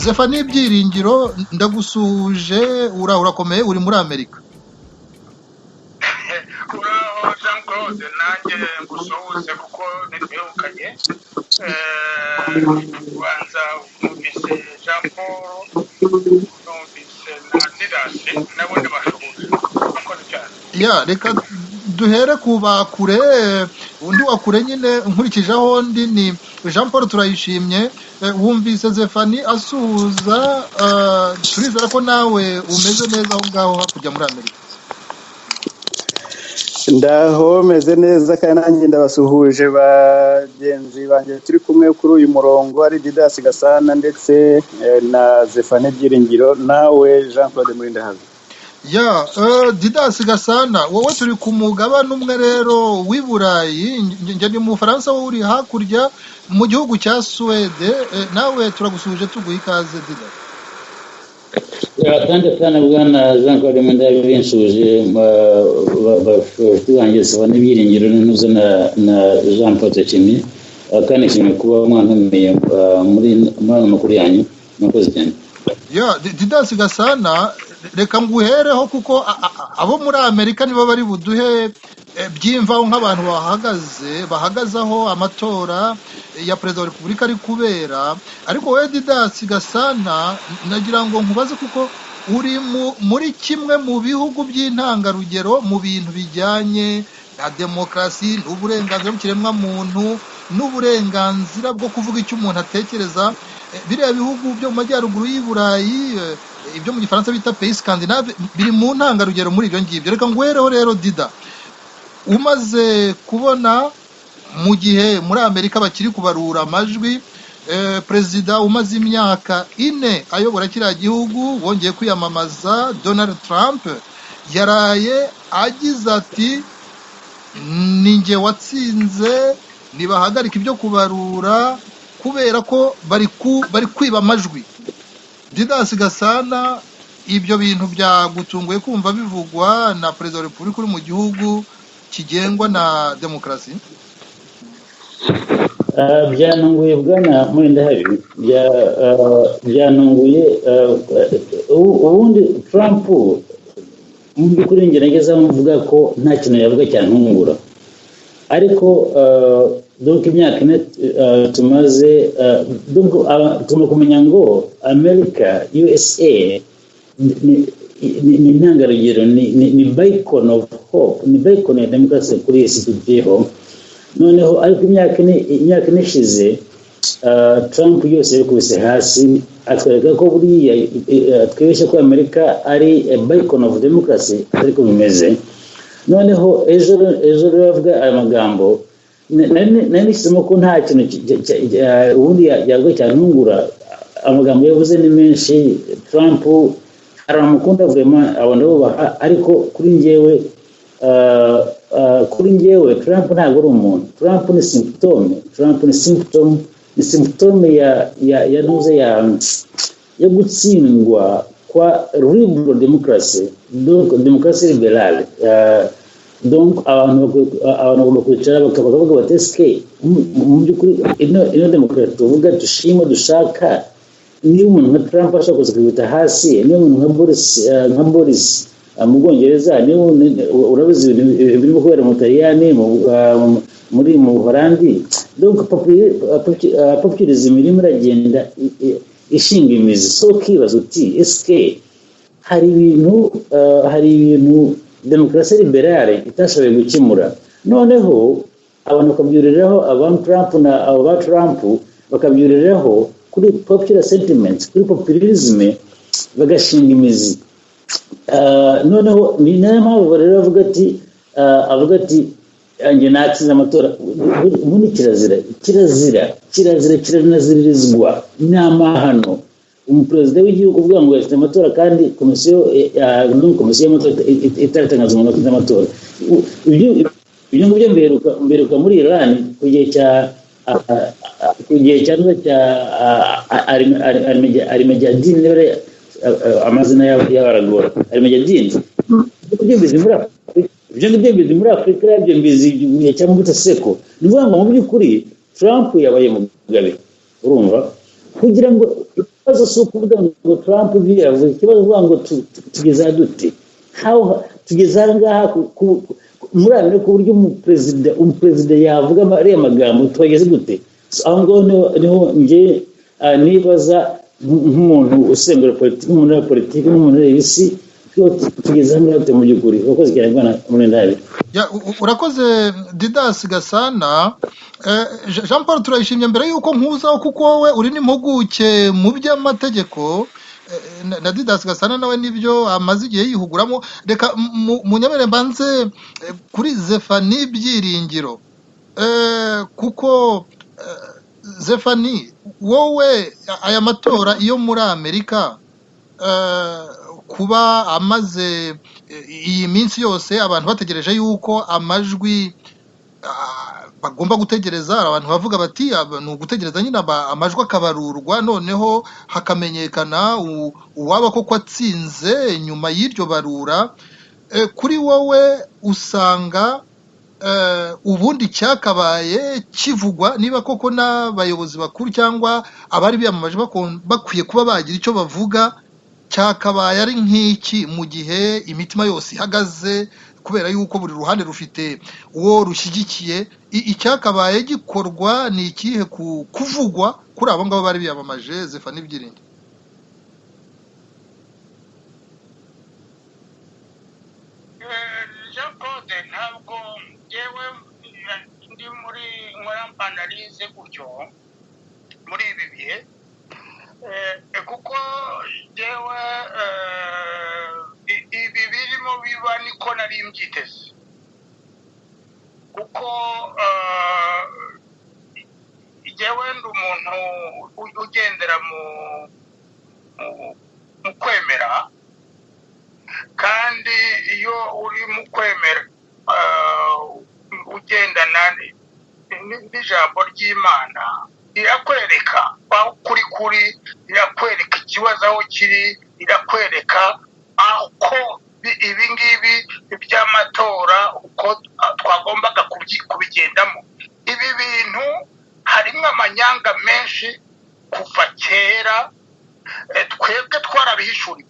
Zephanie Byiringiro ndagusuhuje urakomeye uri muri Amerika. uraho Jean Claude nanjye ngusuhuze kuko ntitwihukanye ubanza numvise Jean Paul numvise na Didasi nabo ndabashuhuje murakoze cyane. Reka duhere ku bakure, undi wa kure nyine nkurikije aho ndi ni Jean Paul Turayishimye. Wumvise Zephanie asuhuza, turizera ko nawe umeze neza aho ngaho hakurya muri Amerika. Ndaho meze neza kandi nanjye ndabasuhuje bagenzi banjye turi kumwe kuri uyu murongo, ari Didasi Gasana ndetse na Zephanie Byiringiro, nawe Jean Claude Murindahabi. Didasi Gasana, wowe turi ku mugabane umwe rero w'i Burayi, njye ni mu Bufaransa, wowe uri hakurya mu gihugu cya Suwede. Nawe turagusuhuje tuguha ikaze Didasi. Asante sana bwana Jean Claude Murindahabi, binshuje bafite banjye Zephanie Byiringiro n'uzo na Jean Paul Turayishimye, kandi nshimiye kuba mwantumiye muri makuru yanyu, murakoze cyane. Didasi Gasana, reka nguhereho kuko abo muri Amerika nibo bari buduhe byimvaho nk'abantu bahagaze aho amatora ya perezida wa repubulika ari kubera. Ariko wowe Didasi Gasana, nagira ngo nkubaze kuko uri muri kimwe mu bihugu by'intangarugero mu bintu bijyanye na demokarasi n'uburenganzira bw'ikiremwamuntu n'uburenganzira bwo kuvuga icyo umuntu atekereza. Biriya bihugu byo mu majyaruguru y'i Burayi, ibyo mu gifaransa bita pays scandinave, biri mu ntangarugero muri ibyo ngibyo. Reka nguhereho rero Dida, umaze kubona mu gihe muri Amerika bakiri kubarura amajwi, perezida umaze imyaka 4 ayobora kiriya gihugu wongeye kwiyamamaza Donald Trump yaraye agize ati ninjye watsinze, nibahagarika ibyo kubarura kubera ko bari kwiba amajwi. Didasi Gasana, ibyo bintu byagutunguye kumva bivugwa na perezida wa repubulika uri mu gihugu kigengwa na demokarasi? Byanunguye bwana Murindahabi, byanunguye. Ubundi Trump mu by'ukuri njye nageze aho mvuga ko nta kintu yavuga cyantungura, ariko donc imyaka 4 tumaze, donc tuma kumenya ngo America, USA ni intangarugero, ni beacon of hope, ni beacon ya demokarasi kuri isi tugiyeho. Noneho ariko imyaka ishize Trump yose yakubise hasi, atwereka ko buriya twibeshya ko Amerika ari a beacon of democracy, ariko bimeze. Noneho ejo bavuga aya magambo, nanisemo ko nta kintu ubundi yavuga cyantungura. Amagambo yavuze ni menshi. Trump aramukunda vraiment, abona bubaha, ariko kuri njyewe Trump ntabwo ari umuntu. Trump ni symptome ya nuze ya gutsindwa kwa liberal democracy, donc démocratie libérale. Donc abantu bagomba kwicara bakavuga bati eske mu by'ukuri ino demokarasi tuvuga dushima dushaka, niba umuntu nka Trump ashaka kuzikubita hasi, niba umuntu nka Boris mu Bwongereza, niba urabizi birimo kubera mu Butaliyani, muri mu Buholandi. Donc populism irimo iragenda ishinga imizi. So kibazo uti eske hari ibintu demokarasi liberale itashoboye gukemura. Noneho abantu bakabyuriraho, aba Trump bakabyuriraho kuri popular sentiments, kuri populism, bagashinga imizi. Noneho ni nayo mpamvu rero avuga ati anjye natsinze amatora. Ubundi kiraziririzwa n'amahano umuperezida w'igihugu uvuga ngo yafite amatora kandi komisiyo y'amatora itaratangaza umuntu afite amatora. Ibyo ngibyo mberuka muri Iran ku gihe cya Ahmadinejad, amazina y'abaragora Ahmadinejad. Ibyo ngibyo mbizi muri Afurika, ibyo mbizi igihe cya Mobutu Seko. Ni ukuvuga ngo mu by'ukuri Trump yabaye Mugabe, urumva. kugira ngo ikibazo si ukuvuga ngo Trump yavuze ikibazo uvuga ngo tugeza dute tugeze aha ngaha muri Amerika ku buryo umuperezida yavuga ariya magambo twageze dute aho ngaho niho njye nibaza nk'umuntu usengera politiki nk'umuntu wa politiki nk'umuntu ureba isi tugeze aha ngaha mu by'ukuri urakoze cyane bwana Munendabiri. Urakoze Didas Gasana. Jean Paul turayishimye mbere yuko nkuzaho kuko wowe uri n'impuguke mu by'amategeko na Didas Gasana nawe nibyo amaze igihe yihuguramo. Reka munyabere mbanze kuri Zephanie Byiringiro kuko Zephanie wowe aya matora iyo muri Amerika kuba amaze iyi minsi yose abantu bategereje yuko amajwi bagomba gutegereza abantu bavuga bati ni ugutegereza nyine amajwi akabarurwa noneho hakamenyekana uwaba koko atsinze nyuma y'iryo barura. Kuri wowe usanga ubundi cyakabaye kivugwa niba koko n'abayobozi bakuru cyangwa abari biyamamaje bakwiye kuba bagira icyo bavuga, cyakabaye ari nk'iki mu gihe imitima yose ihagaze kubera yuko buri ruhande rufite uwo rushyigikiye, icyakabaye gikorwa ni ikihe kuvugwa kuri abo ngabo bari biyamamaje? Zephanie Byiringiro. Jean Claude, ntabwo yewe ndi muri analize gutyo muri ibi bihe kuko yewe ibi birimo biba niko nari mbyiteze kuko yewe ndi umuntu ugendera mu kwemera, kandi iyo uri mu kwemera ugendana n'ijambo ry'Imana irakwereka aho kuri irakwereka ikibazo aho kiri, irakwereka ko ibi ngibi by'amatora uko twagombaga kubigendamo. Ibi bintu harimo amanyanga menshi kuva kera, twebwe twarabihishuriwe.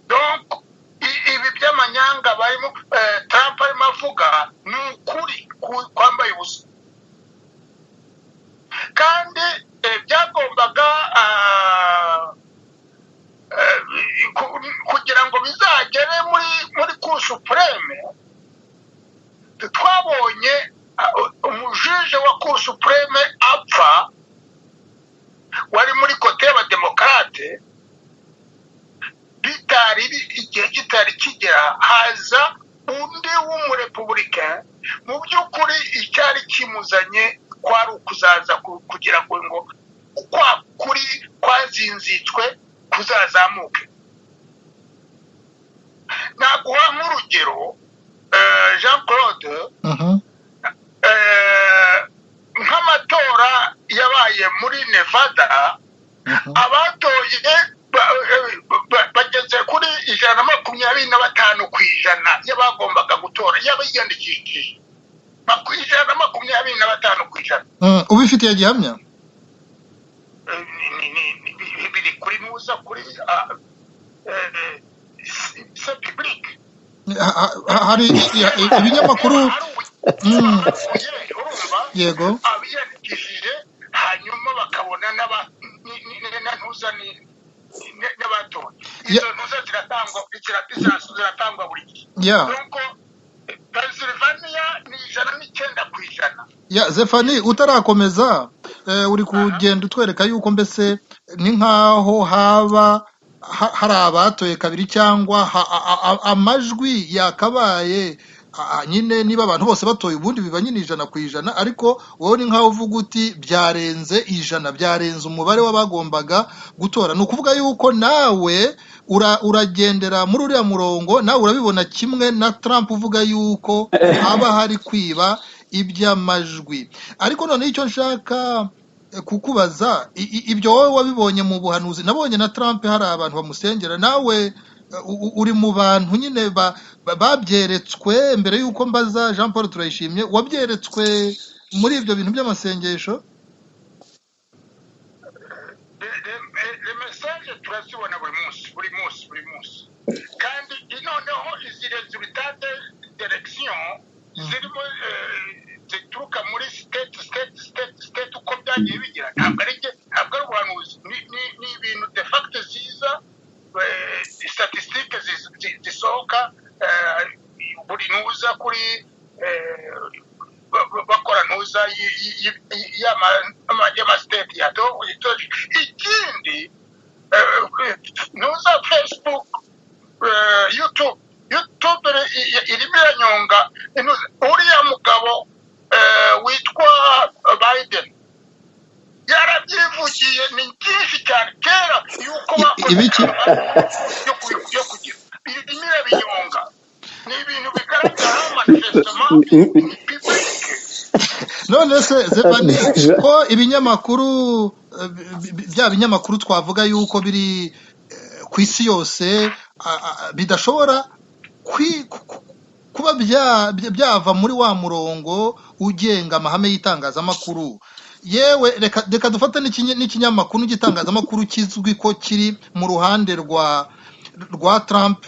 Donc ibi by'amanyanga barimo Trump arimo avuga ni ukuri kwambaye ubusa, kandi byagombaga kugira ngo bizagere muri Cour Supreme. Twabonye umujije wa Cour Supreme apfa wari muri kote y'abademokarate, bitari igihe kitari kigera haza undi w'umurepublika. Mu by'ukuri icyari kimuzanye kwari ukuzaza kugira ngo kwa kuri kwazinzitswe kuzazamuke. Naguha nk'urugero Jean Claude, nk'amatora yabaye muri Nevada, abatoye bageze kuri 25% y'abagombaga gutora y'abiyandikishije, 25%. Ubifitiye gihamya? Biri kuri nuza kuri c'est public. Hari ibinyamakuru yego abiyandikishije hanyuma bakabona n'abatoye. Izo ntuza ziratangwa buri gihe. Nuko Pennsylvania ni 109%. Zephanie, utarakomeza uri kugenda utwereka yuko mbese ni nkaho haba hari abatoye kabiri cyangwa amajwi yakabaye nyine niba abantu bose batoye ubundi biba nyine 100%, ariko wowe ni nkaho uvuga uti byarenze 100, byarenze umubare w'abagombaga gutora. Ni ukuvuga yuko nawe uragendera muri uriya murongo, nawe urabibona kimwe na Trump uvuga yuko haba hari kwiba iby'amajwi. Ariko none icyo nshaka kukubaza, ibyo wowe wabibonye mu buhanuzi? Nabonye na Trump hari abantu bamusengera, nawe uri mu bantu nyine babyeretswe mbere yuko mbaza Jean Paul Turayishimye, wabyeretswe muri ibyo bintu by'amasengesho? zirimo zituruka muri state uko byagiye bigira ntabwo ari ubuhanuzi ni ibintu de facto ziza statistique zisohoka buri ntuza kuri bakora ntuza y'amastate ikindi ntuza Facebook YouTube irimo iranyonga uriya mugabo witwa Biden yarabyivugiye ni byinshi cyane kera yuko ibiki yo kugira irimo irabinyonga ni ibintu bigaragara manifestement none se Zefani ko ibinyamakuru bya binyamakuru twavuga yuko biri ku isi yose bidashobora kuba byava muri wa murongo ugenga amahame y'itangazamakuru yewe reka dufate n'ikinyamakuru n'igitangazamakuru kizwi ko kiri mu ruhande rwa Trump,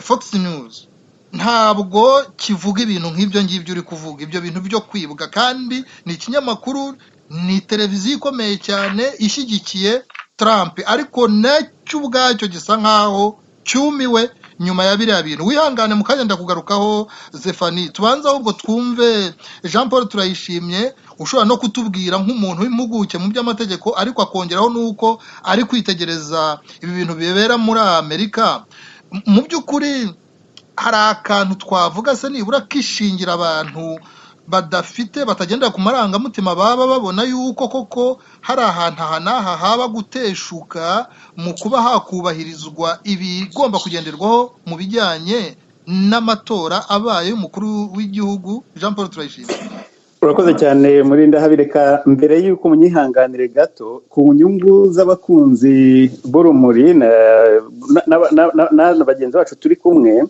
Fox News ntabwo kivuga ibintu nk'ibyo ngibyo uri kuvuga ibyo bintu byo kwibwa, kandi ni ikinyamakuru, ni televiziyo ikomeye cyane ishyigikiye Trump, ariko nacyo ubwacyo gisa nkaho cyumiwe nyuma ya biriya bintu. Wihangane mukanya ndakugarukaho Zefani, tubanza ahubwo twumve Jean Paul Turayishimye ushobora no kutubwira nk'umuntu w'impuguke mu by'amategeko ariko akongeraho nuko ari kwitegereza ibi bintu bibera muri Amerika. Mu by'ukuri hari akantu twavuga se nibura kishingira abantu batagendera ku marangamutima baba babona yuko koko hari ahantu aha n'aha haba guteshuka mu kuba hakubahirizwa ibigomba kugenderwaho mu bijyanye n'amatora abaye umukuru w'igihugu. Jean Paul Turayishimye. urakoze cyane Murinda Habireka, mbere y'uko munyihanganire gato ku nyungu z'abakunzi b'urumuri na bagenzi bacu turi kumwe,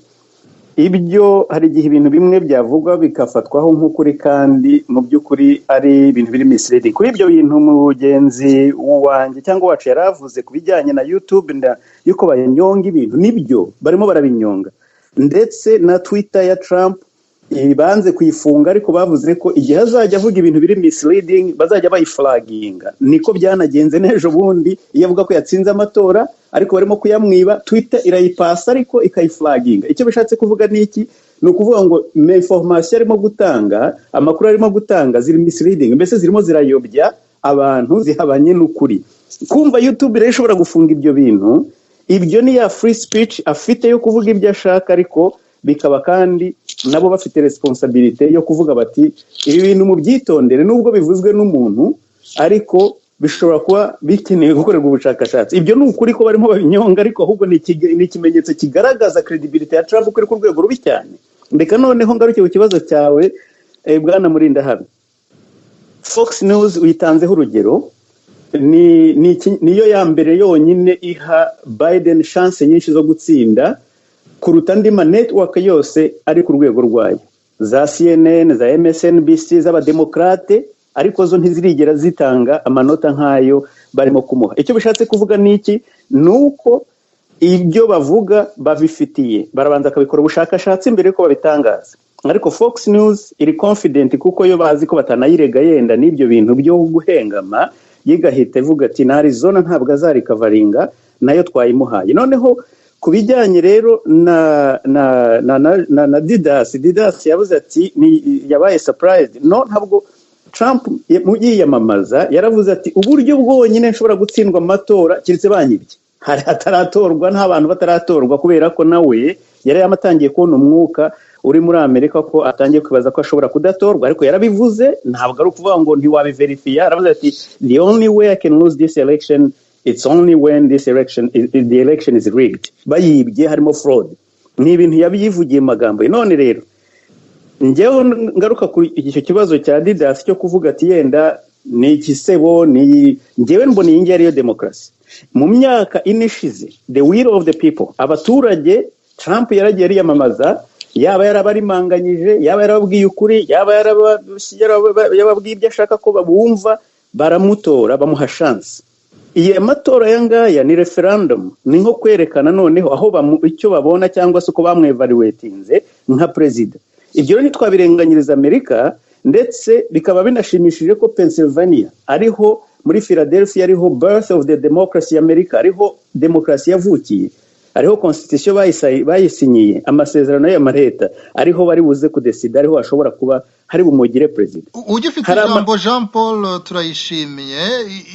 ibyo hari igihe ibintu bimwe byavugwa bikafatwaho nk'ukuri kandi mu by'ukuri ari ibintu biri misleading. Kuri ibyo bintu mugenzi wanjye cyangwa wacu yaravuze ku bijyanye na YouTube yuko banyonga ibintu, nibyo barimo barabinyonga, ndetse na Twitter ya Trump banze kuyifunga, ariko bavuze ko igihe azajya avuga ibintu biri misleading bazajya bayiflaginga. Niko byanagenze n'ejo bundi, iyo avuga ko yatsinze amatora ariko barimo kuyamwiba, Twitter irayipasa ariko ikayiflaginga. Icyo bishatse kuvuga ni iki? Ni ukuvuga ngo information arimo gutanga, amakuru arimo gutanga ziri misleading, mbese zirimo zirayobya abantu, zihabanye n'ukuri. Kumva YouTube rero ishobora gufunga ibyo bintu, ibyo ni ya free speech afite yo kuvuga ibyo ashaka, ariko bikaba kandi nabo bafite responsibility yo kuvuga bati ibi bintu mu byitondere, nubwo bivuzwe n'umuntu ariko bishobora kuba bikeneye gukorerwa ubushakashatsi. Ibyo ni ukuri ko barimo babinyonga, ariko ahubwo ni ikimenyetso kigaragaza credibility ya Trump kuri ku rwego rubi cyane. Ndeka noneho ngaruke ku kibazo cyawe bwana Murinda Habi. Fox News uyitanzeho urugero, niyo ya mbere yonyine iha Biden chance nyinshi zo gutsinda kuruta andi ma network yose ari ku rwego rwayo, za CNN, za MSNBC z'abademokrate, ariko zo ntizirigera zitanga amanota nk'ayo barimo kumuha. Icyo bishatse kuvuga ni iki? Nuko ibyo bavuga babifitiye, barabanza akabikora ubushakashatsi mbere yuko babitangaza. Ariko Fox News iri confident kuko yo bazi ko batanayirega yenda n'ibyo bintu byo guhengama, yigahita ivuga ati na Arizona ntabwo azarikavaringa, nayo twayimuhaye. Noneho ku bijyanye rero na Didas yavuze ati yabaye surprised. No, ntabwo Trump yiyamamaza yaravuze ati uburyo bwonyine nshobora gutsindwa amatora kiretse banyibye, hari hataratorwa, nta bantu bataratorwa, kubera ko nawe yari yamatangiye kubona umwuka uri muri Amerika ko atangiye kwibaza ko ashobora kudatorwa, ariko yarabivuze, ntabwo ari ukuvuga ngo ntiwabiverifiya. Aravuze ati the only way I can lose this election, it's only when the election is rigged. Bayibye, harimo fraud. Ni ibintu yabivugiye magambo. None rero njyewe ngaruka ku icyo kibazo cya Didas cyo kuvuga ati yenda ni igisebo, ni njyewe mbona iyi ngiyi ariyo demokarasi. Mu myaka inishize, the will of the people, abaturage Trump yaragiye ariyamamaza, yaba yarabarimanganyije, yaba yarababwiye ukuri, yaba yarababwiye ibyo ashaka ko babumva, baramutora, bamuha chance. Iyi matora yangaya ni referendum, ni nko kwerekana noneho aho icyo babona cyangwa se uko bamwevaluatinze nka president. ibyo rero ntitwabirenganyiriza Amerika, ndetse bikaba binashimishije ko Pennsylvania ariho muri Philadelphia ariho birth of the democracy ya Amerika, ariho demokarasi yavukiye, ariho constitution bayisinyiye, amasezerano y'amareta ariho bari buze kudesida, ariho hashobora kuba hari bumugire president. Ugifite ijambo Jean Paul turayishimiye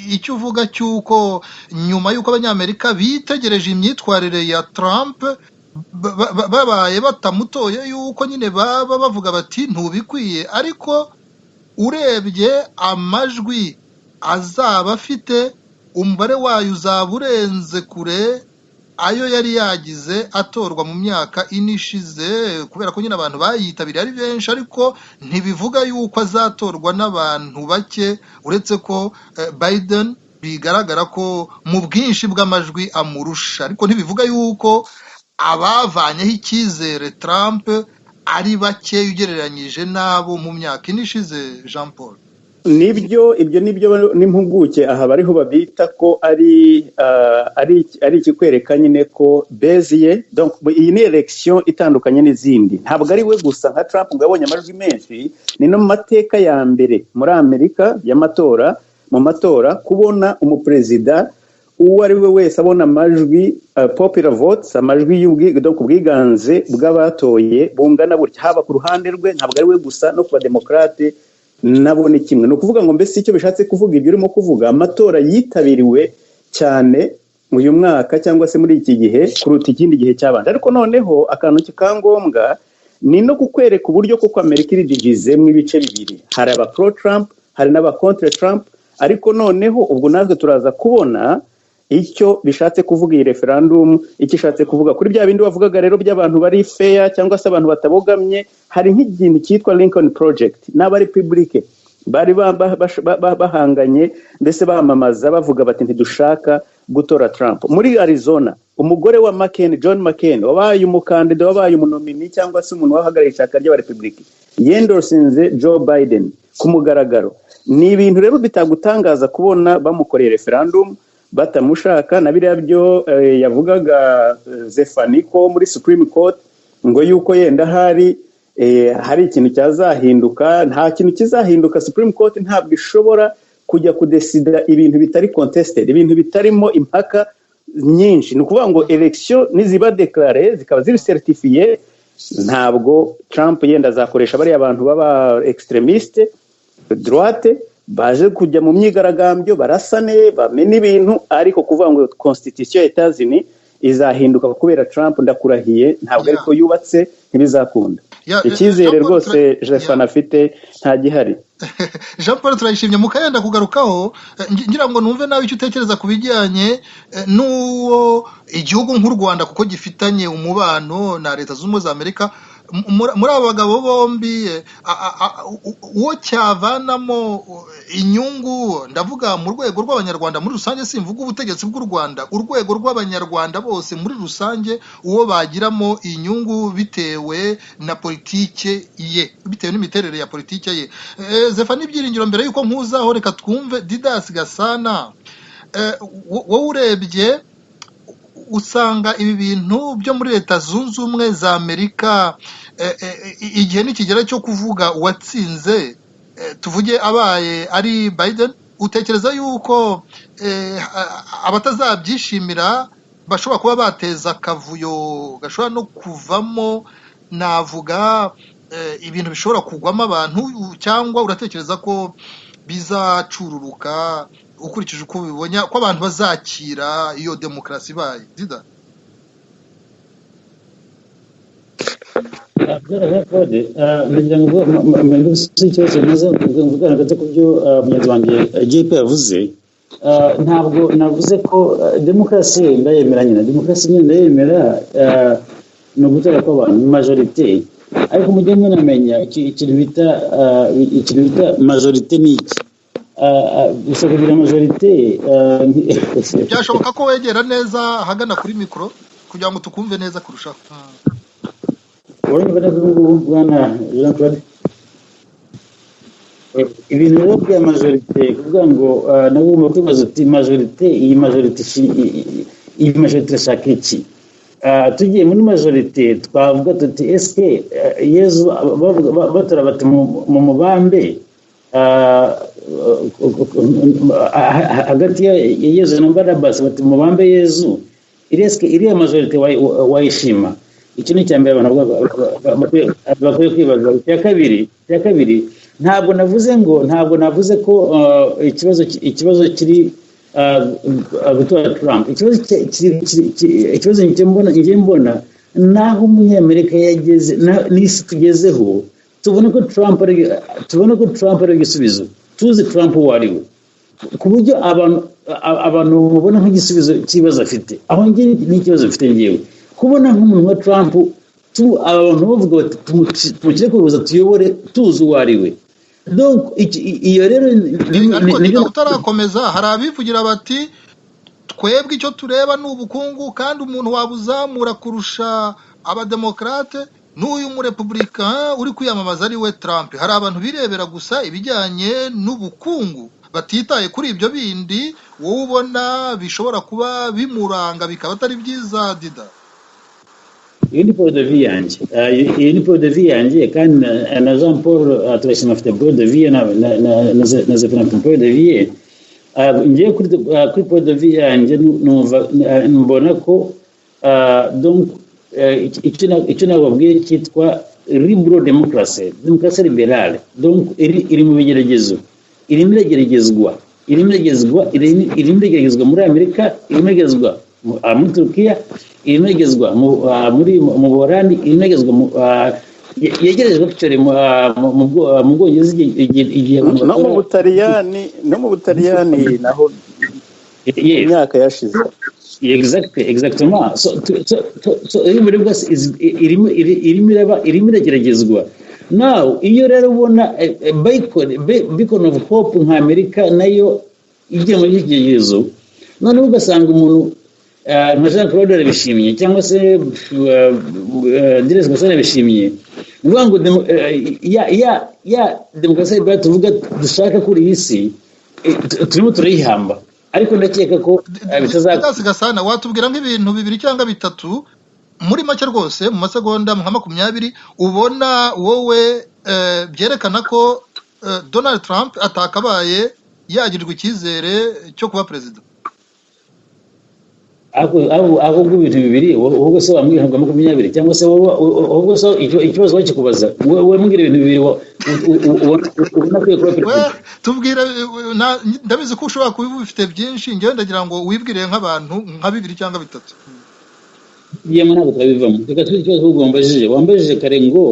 icyo uvuga cyuko nyuma y'uko abanyamerika bitegereje imyitwarire ya Trump babaye batamutoye yuko nyine baba bavuga bati ntubikwiye, ariko urebye amajwi azaba afite umubare wayo uzaba urenze kure ayo yari yagize atorwa mu myaka ine ishize, kubera ko nyine abantu bayitabiriye ari benshi, ariko ntibivuga yuko azatorwa n'abantu bake, uretse ko Biden bigaragara ko mu bwinshi bw'amajwi amurusha, ariko ntibivuga yuko abavanyeho icyizere Trump ari bake ugereranyije n'abo mu myaka ine ishize. Jean Paul, ibyo nibyo n'impuguke aha bariho babita ko ari ikikwereka nyine ko Bezier, donc iyi ni election itandukanye n'izindi, ntabwo ari we gusa nka Trump ngo yabonye amajwi menshi, ni no mu mateka ya mbere muri Amerika y'amatora, mu matora kubona umuperezida uwo ari we wese abona amajwi popular votes, amajwi donc ubwiganze bw'abatoye bungana burya, haba ku ruhande rwe, ntabwo ari we gusa, no ku bademokrate nabo ni kimwe. Ni ukuvuga ngo mbese icyo bishatse kuvuga ibyo urimo kuvuga, amatora yitabiriwe cyane uyu mwaka cyangwa se muri iki gihe kuruta ikindi gihe cyabanje, ariko noneho akantu kikangombwa ni no kukwereka uburyo kuko Amerika iri divize mu ibice bibiri, hari aba pro Trump, hari n'aba contre Trump, ariko noneho ubwo natwe turaza kubona icyo bishatse kuvuga iyi referendum, icyo ishatse kuvuga kuri bya bindi wavugaga rero by'abantu bari fair cyangwa se abantu batabogamye. Hari nk'ikintu cyitwa Lincoln Project, n'aba Republike bari bahanganye ndetse bamamaza bavuga bati ntidushaka gutora Trump. Muri Arizona umugore wa McCain, John McCain, wabaye umukandida, wabaye umunomini cyangwa se umuntu wahagarariye ishyaka ry'abarepublike, yendorsinze Joe Biden ku mugaragaro. Ni ibintu rero bitagutangaza kubona bamukoreye referendum batamushaka, na biriya byo yavugaga Zefaniko muri Supreme Court ngo yuko yenda hari ikintu cyazahinduka. Nta kintu kizahinduka. Supreme Court ntabwo ishobora kujya kudesida ibintu bitari contested, ibintu bitarimo impaka nyinshi. Ni ukuvuga ngo election niziba declare zikaba ziri certifiye, ntabwo Trump yenda azakoresha bariya abantu baba extremiste droite baje kujya mu myigaragambyo barasane bamena ibintu, ariko kuvuga ngo constitution ya Etats-Unis izahinduka kubera Trump, ndakurahiye ntabwo ariko yubatse, ntibizakunda. Icyizere rwose Jefan afite nta gihari. Jean Paul turayishimye, mukayenda kugarukaho ngira ngo numve nawe icyo utekereza ku bijyanye n'uwo igihugu nk'u Rwanda kuko gifitanye umubano na Leta Zunze Ubumwe za Amerika. Muri aba bagabo bombi uwo cyavanamo inyungu, ndavuga mu rwego rw'abanyarwanda muri rusange, simvuga ubutegetsi bw'u Rwanda, urwego rw'abanyarwanda bose muri rusange, uwo bagiramo inyungu bitewe na politike ye, bitewe n'imiterere ya politike ye. Zephanie Byiringiro, mbere yuko nkuzaho reka twumve Didas Gasana, wowe urebye usanga ibi bintu byo muri Leta Zunze Ubumwe za Amerika igihe nikigera cyo kuvuga uwatsinze, tuvuge abaye ari Biden, utekereza yuko abatazabyishimira bashobora kuba bateza akavuyo gashobora no kuvamo, navuga ibintu bishobora kugwamo abantu, cyangwa uratekereza ko bizacururuka ukurikije uko bibonye ko abantu bazakira iyo demokarasi ibaye? Zida ndagira ngo ikibazo maze kugaragaza ku byo mugenzi wanjye JP yavuze. Ntabwo navuze ko demokarasi ndayemera, nyine demokarasi nyine ndayemera, ni ugutora kw'abantu majorite, ariko mujye munamenya ikintu bita majorite ni iki. Gusa kugira majorite byashoboka ko wegera neza ahagana kuri mikoro kugira ngo tukumve neza kurushaho. Urumva neza ubu bwana Jean Claude, ibintu rero bya majorite kuvuga ngo nagomba kwibaza uti majorite, iyi majorite irashaka iki? tugiye muri majorite twavuga tuti eske Yezu batora bati mu mubambe hagati ya Yezu na Barabas bati mu mubambe Yezu eske iriya majorite wayishima. Iki ni cyambere abantu bakwiye kwibaza. Ya kabiri ntabwo navuze ko ikibazo kiri gutora Trump. Ikibazo njye mbona naho umunyamerika yageze n'isi tugezeho tubona ko Trump ari igisubizo. Tuzi Trump uwo ari we ku buryo abantu mubona nk'igisubizo cy'ibibazo afite. Aho ngiye n'ikibazo mfite ngewe kubona nk'umuntu wa Trump abantu bavuga bati tumushyire ku buyobozi tuyobore tuzi uwo ari we. Donc iyo rero ariko utarakomeza hari abivugira bati twebwe icyo tureba ni ubukungu kandi umuntu wabuzamura kurusha abademokrate n'uyu mu Republican uri kwiyamamaza ari we Trump. Hari abantu birebera gusa ibijyanye n'ubukungu batitaye kuri ibyo bindi wowe ubona bishobora kuba bimuranga bikaba atari byiza Dida. Iyi ni point de vue yanjye kandi na Jean Paul turashima afite point de vue na Zefana afite point de vue. Ngiye kuri point de vue yanjye mbona ko donc icyo nababwiye cyitwa liberal democracy liberale. Donc iri mu bigeragezo, irimo irageragezwa muri Amerika, irimo irageragezwa muri Turkiya, irimo irageragezwa mu Buholandi, irimo irageragezwa yegerejwe cyane mu Bwongereza igihe no mu Butaliyani naho imyaka yashize. Exactement. So irimo irageragezwa. Now iyo rero ubona beacon of hope nka Amerika nayo igiye muri iki gihezo, noneho ugasanga umuntu nka Jean Claude arabishimye cyangwa se Direct Gasana arabishimye, nivuga ngo ya demokarasi tuvuga dushaka kuri iyi si turimo turayihamba, ariko ndakeka ko Gasana watubwira nk'ibintu bibiri cyangwa bitatu muri make rwose mu masegonda nka 20 ubona wowe byerekana ko Donald Trump atakabaye yagirirwa icyizere cyo kuba perezida. Aho ibintu bibiri wowe se wambwira ngo 20 cyangwa se wowe se ikibazo wakikubaza wowe mbwira ibintu bibiri ubona ko kuba perezida. Tubwira ndabizi ko ushobora kuba ufite byinshi, ngewe ndagira ngo wibwire nk'abantu nka 2 cyangwa 3. Yema ntabwo twabivamo. Reka twite ikibazo wambajije kare ngo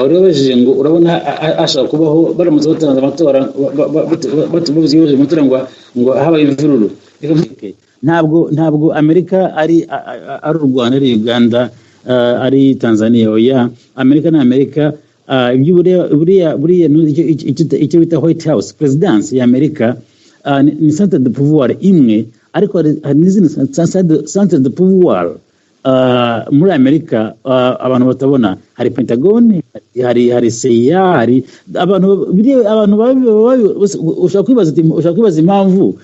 urabajije ngo urabona ashaka kubaho baramutse batanze amatora batubuze ibibazo amatora ngo habaye imvururu. Ntabwo Amerika ari u Rwanda, ari Uganda, ari Tanzania. Oya, Amerika na Amerika buriya icyo bita White House presidency ya Amerika ni centre de pouvoir imwe, ariko hari n'izindi centre de pouvoir muri Amerika abantu batabona. Hari Pentagon, hari CIA, hari abantu ushaka kwibaza impamvu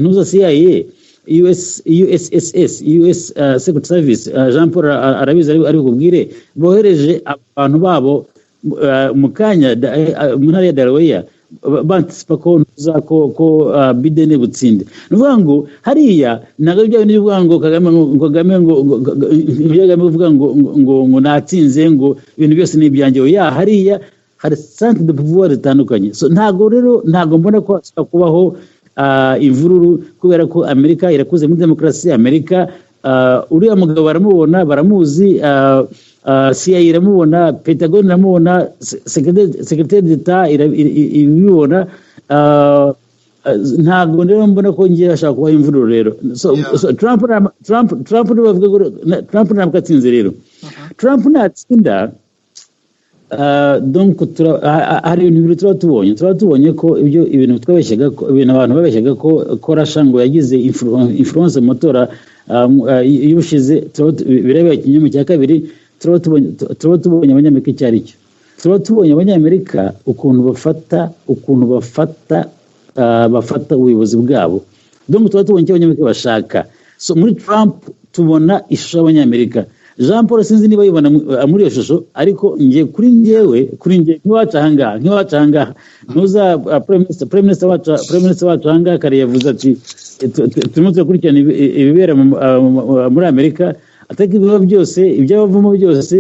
ntuza CIA, USSS, US Secret Service, Jean Paul arabizi ari kubwire bohereje abantu babo mu kanya mu ntara ya Delaware bantisipa ko Biden butsinde. Nuvuga ngo hariya ntabwo ibyo bintu bivuga ngo Kagame uvuga ngo natsinze ngo ibintu byose ni ibyanjye. Oya, hariya hari centre de pouvoir zitandukanye. So ntabwo mbona ko kubaho imvururu kubera ko Amerika irakuze muri demokarasi. Amerika uriya mugabo baramubona, baramuzi, CIA iramubona, Pentagon iramubona, Secretary d'Etat ibibona. Ntabwo rero mbona ko ngiye ashaka kubaho imvururu rero. So Trump ntabwo atsinze rero. Trump natsinda donc hari ibintu bibiri tuba tubonye ko ibintu twabeshyaga ko ibintu abantu babeshyaga ko Russia ngo yagize influence mu matora y'ubushize birebeye ikinyoma cya kabiri. Tuba tubonye abanyamerika icyo ari cyo. Tuba tubonye abanyamerika ukuntu bafata ubuyobozi bwabo. Donc tuba tubonye icyo abanyamerika bashaka. So muri Trump tubona ishusho y'abanyamerika. Jean Paul sinzi niba yibona muri iyo shusho, ariko kuri njye ntiwaca ahangaha ntuza prime minister wacu ahangaha kare yavuze ati turimo turakurikirana ibibera muri Amerika, atari ibiba byose iby'abavamo byose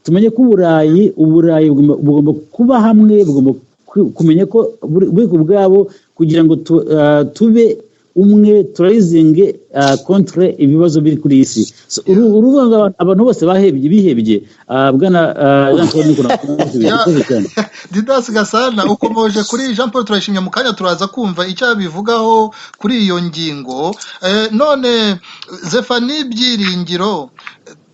tumenye ko uburayi bugomba kuba hamwe, bugomba kumenya ko buri ku bwabo kugira ngo tube umwe turayizinge contre ibibazo biri kuri isi. Uruvuga abantu bose bihebye bwana Jean Paul Nikona. Didas Gasana ukomoje kuri Jean Paul turashimye mu kanya turaza kumva icyo bivugaho kuri iyo ngingo. None Zefani Byiringiro,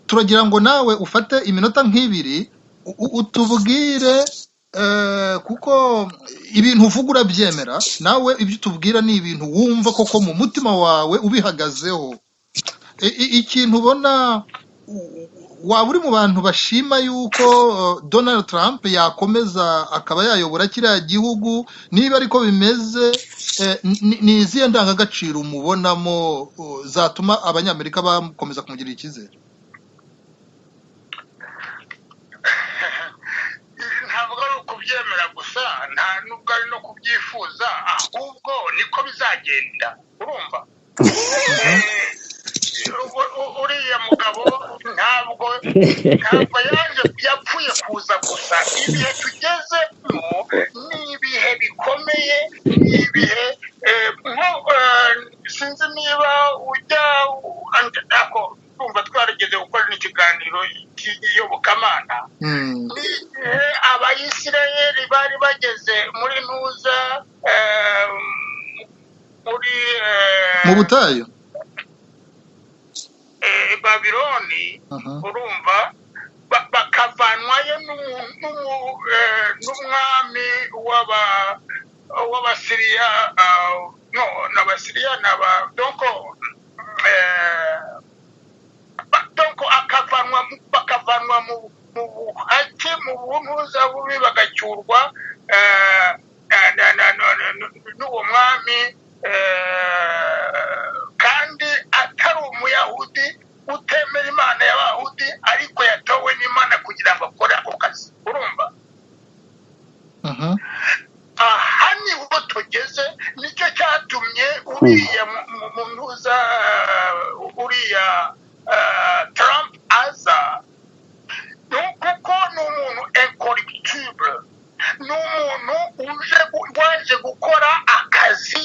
turagira ngo nawe ufate iminota nk'ibiri utubwire kuko ibintu uvuga urabyemera, nawe ibyo utubwira ni ibintu wumva koko mu mutima wawe ubihagazeho. Ikintu ubona waba uri mu bantu bashima yuko Donald Trump yakomeza akaba yayobora kiriya gihugu, niba ariko bimeze ni izihe ndangagaciro umubonamo zatuma abanyamerika bakomeza kumugirira icyizere? kubyemera gusa nta nubwo ari no kubyifuza, ahubwo niko bizagenda. Urumva uriya mugabo ntabwo yapfuye kuza gusa. Ibihe tugezemo ni ibihe bikomeye, ni ibihe sinzi niba ujya urumva twarageze gukora n'ikiganiro cy'iyobokamana. N'igihe abayisirayeli bari bageze muri ntuza mu butayu Babiloni, urumva bakavanwayo n'umwami w'abasiriya n'abasiriya bakavanwa mu buhake, mu buntuza bubi, bagacyurwa n'uwo mwami, kandi atari umuyahudi utemera imana y'abayahudi, ariko yatowe n'Imana kugira ngo akore ako kazi. Urumva aha niho tugeze. Nicyo cyatumye uriya mu ntuza uriya Trump aza, kuko ni umuntu incorruptible, ni umuntu waje gukora akazi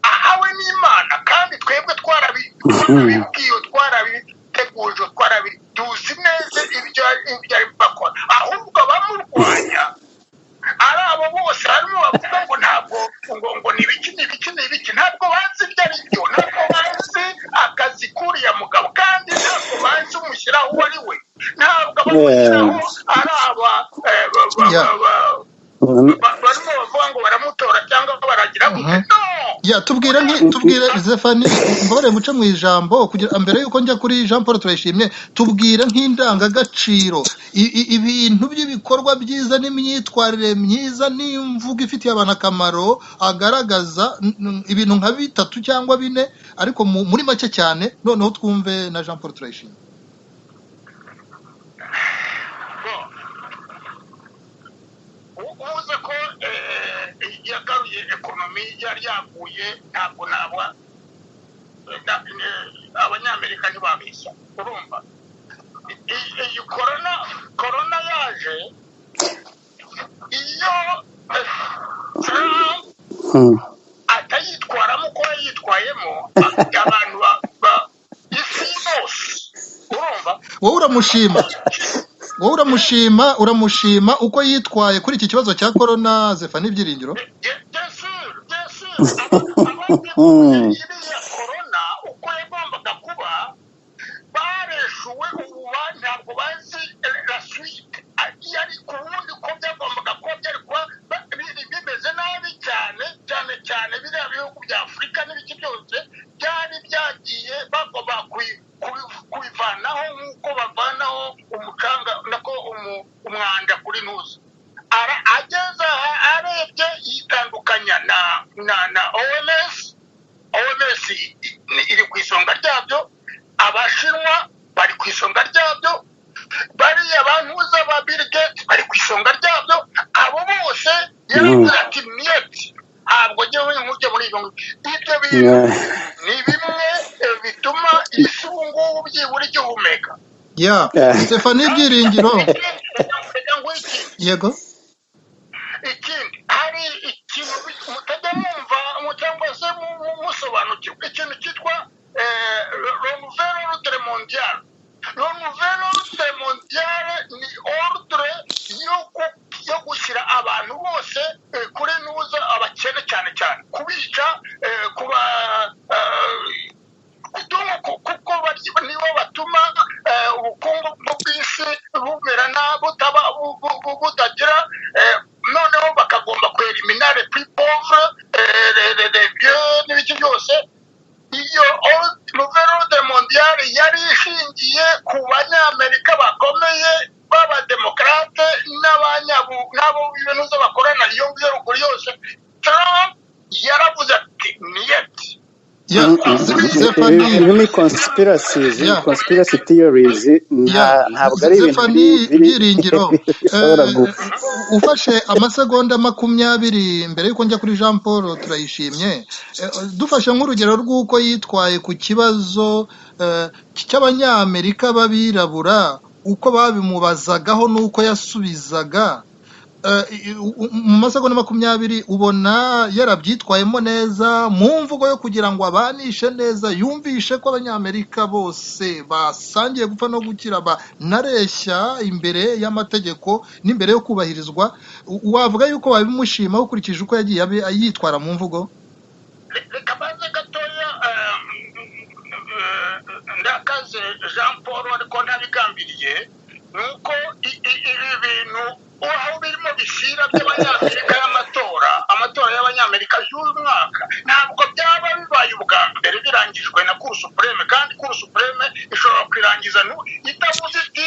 ahawe n'Imana, kandi twebwe twarabibwiwe, twarabiteguje, tuzi neza ibyo ari bakora. Ahubwo abamurwanya ari abo bose harimo bavuga ngo ntabwo ngo ni ibiki, ntabwo bazi ibyo ari byo, ntabwo bazi akazi k'uriya mugabo, kandi ntabwo bazi umushyiraho uwo ari we, ntabwo bamushyiraho ari barimo bavuga ngo baramutora cyangwa baragira tubwire Zefani mbore muce mu ijambo kugira mbere yuko njya kuri Jean Paul turayishimye. Tubwire nk'indangagaciro, ibintu by'ibikorwa byiza n'imyitwarire myiza n'imvugo ifitiye abantu akamaro, agaragaza ibintu nka 3 cyangwa 4, ariko muri make cyane, noneho twumve na Jean Paul turayishimye. uvuze ko yagaruye ekonomi yari yaguye, ntabwo abanyamerika ntibabeshya. Urumva iyi korona yaje, iyo Trump atayitwaramo uko yayitwayemo, abantu isi yose, urumva wowe uramushima uko yitwaye kuri iki kibazo cya corona. Zefani Byiringiro, iriya corona uko yagombaga kuba bareshuwe, ubu ntabwo bazi la suite yari ku wundi ko byagombaga kuba byari kuba bimeze nabi cyane biriya bihugu bya Afurika n'ibiki byose byari byagiye bagomba kubivanaho nk'uko bavanaho umucanga nako umwanda kuri ntuza. Ageze arebye yitandukanya na OMS iri ku isonga ryabyo, abasha yaravuze ati niyeti ntabwo njyewe nkujya muri ibyo bintu ni bimwe bituma isi ubu ngubu byibura igihumeka. Stefani Byiringiro yego ikindi hari ikintu mutajya mwumva cyangwa se musobanukirwa ikintu cyitwa Nouvelle Ordre Mondial. Nouvelle Ordre Mondial ni ordre yo gushyira abantu bose kuri nuza abakene cyane cyane kubica kuba kuko nibo batuma ubukungu bw'isi bumera butagira noneho bakagomba kwelimina les plus pauvres les vieux n'ibiki byose. Iyo Nouvelle Ordre Mondial yari ishingiye ku banyamerika bakomeye b'abademokarate n'abo ibintu bakorana iyo ngiyo ruguru yose. Trump yaravuze ati niyeti ni conspiracy theories ntabwo ari ibintu Byiringiro ufashe amasegonda 20 mbere yuko njya kuri Jean Paul Turayishimye dufashe nk'urugero rw'uko yitwaye ku kibazo cy'abanyamerika babirabura uko babimubazagaho n'uko yasubizaga mu masegonda 20 ubona yarabyitwayemo neza mu mvugo yo kugira ngo abanishe neza yumvishe ko abanyamerika bose basangiye gupfa no gukira banareshya imbere y'amategeko n'imbere yo kubahirizwa. Wavuga yuko wabimushima ukurikije uko yagiye yitwara mu mvugo? Reka banze gatoya ndakaze Jean Paul ariko ntabigambiriye nuko ibintu aho birimo bishira by'abanyamerika amatora y'abanyamerika y'uyu mwaka ntabwo byaba bibaye ubwa mbere birangijwe na Cour Supreme, kandi Cour Supreme ishobora kwirangiza itavuze iti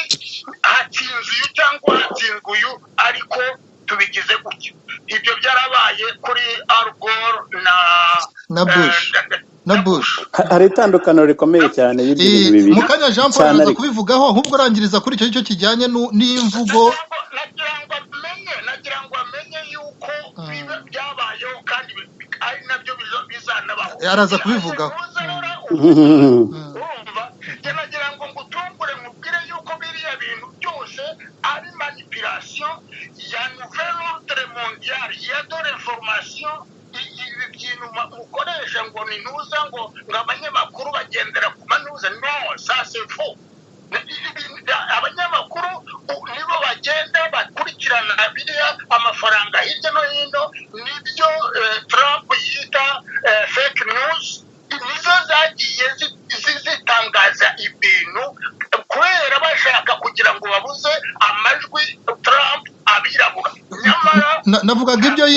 hatsinze uyu cyangwa hatsinzwe uyu ariko tubigize gutyo. Ibyo byarabaye kuri Al Gore na Bush. Hari itandukaniro rikomeye cyane y'ibintu bibiri. Mukanya Jean Paul aza kubivugaho ahubwo urangiriza kuri icyo kijyanye n'imvugo. Nagira ngo amenye yuko byabayeho kandi ari nabyo bizanabaho. Araza kubivugaho. Urumva nagira ngo ngutungure mubwire yuko biriya bintu byose ari manipulation ya Nouvelle Ordre Mondial ya de l'information. Ibi bintu mukoresha ngo ni nuza ngo abanyamakuru bagendera ku manuza, no, ça c'est faux. Abanyamakuru nibo bagenda bakurikirana biriya amafaranga hirya no hino, nibyo Trump yita fake news, nizo zagiye zitangaza ibintu kubera bashaka kugira ngo babuze amajwi Trump abirabura. Navugaga ibyo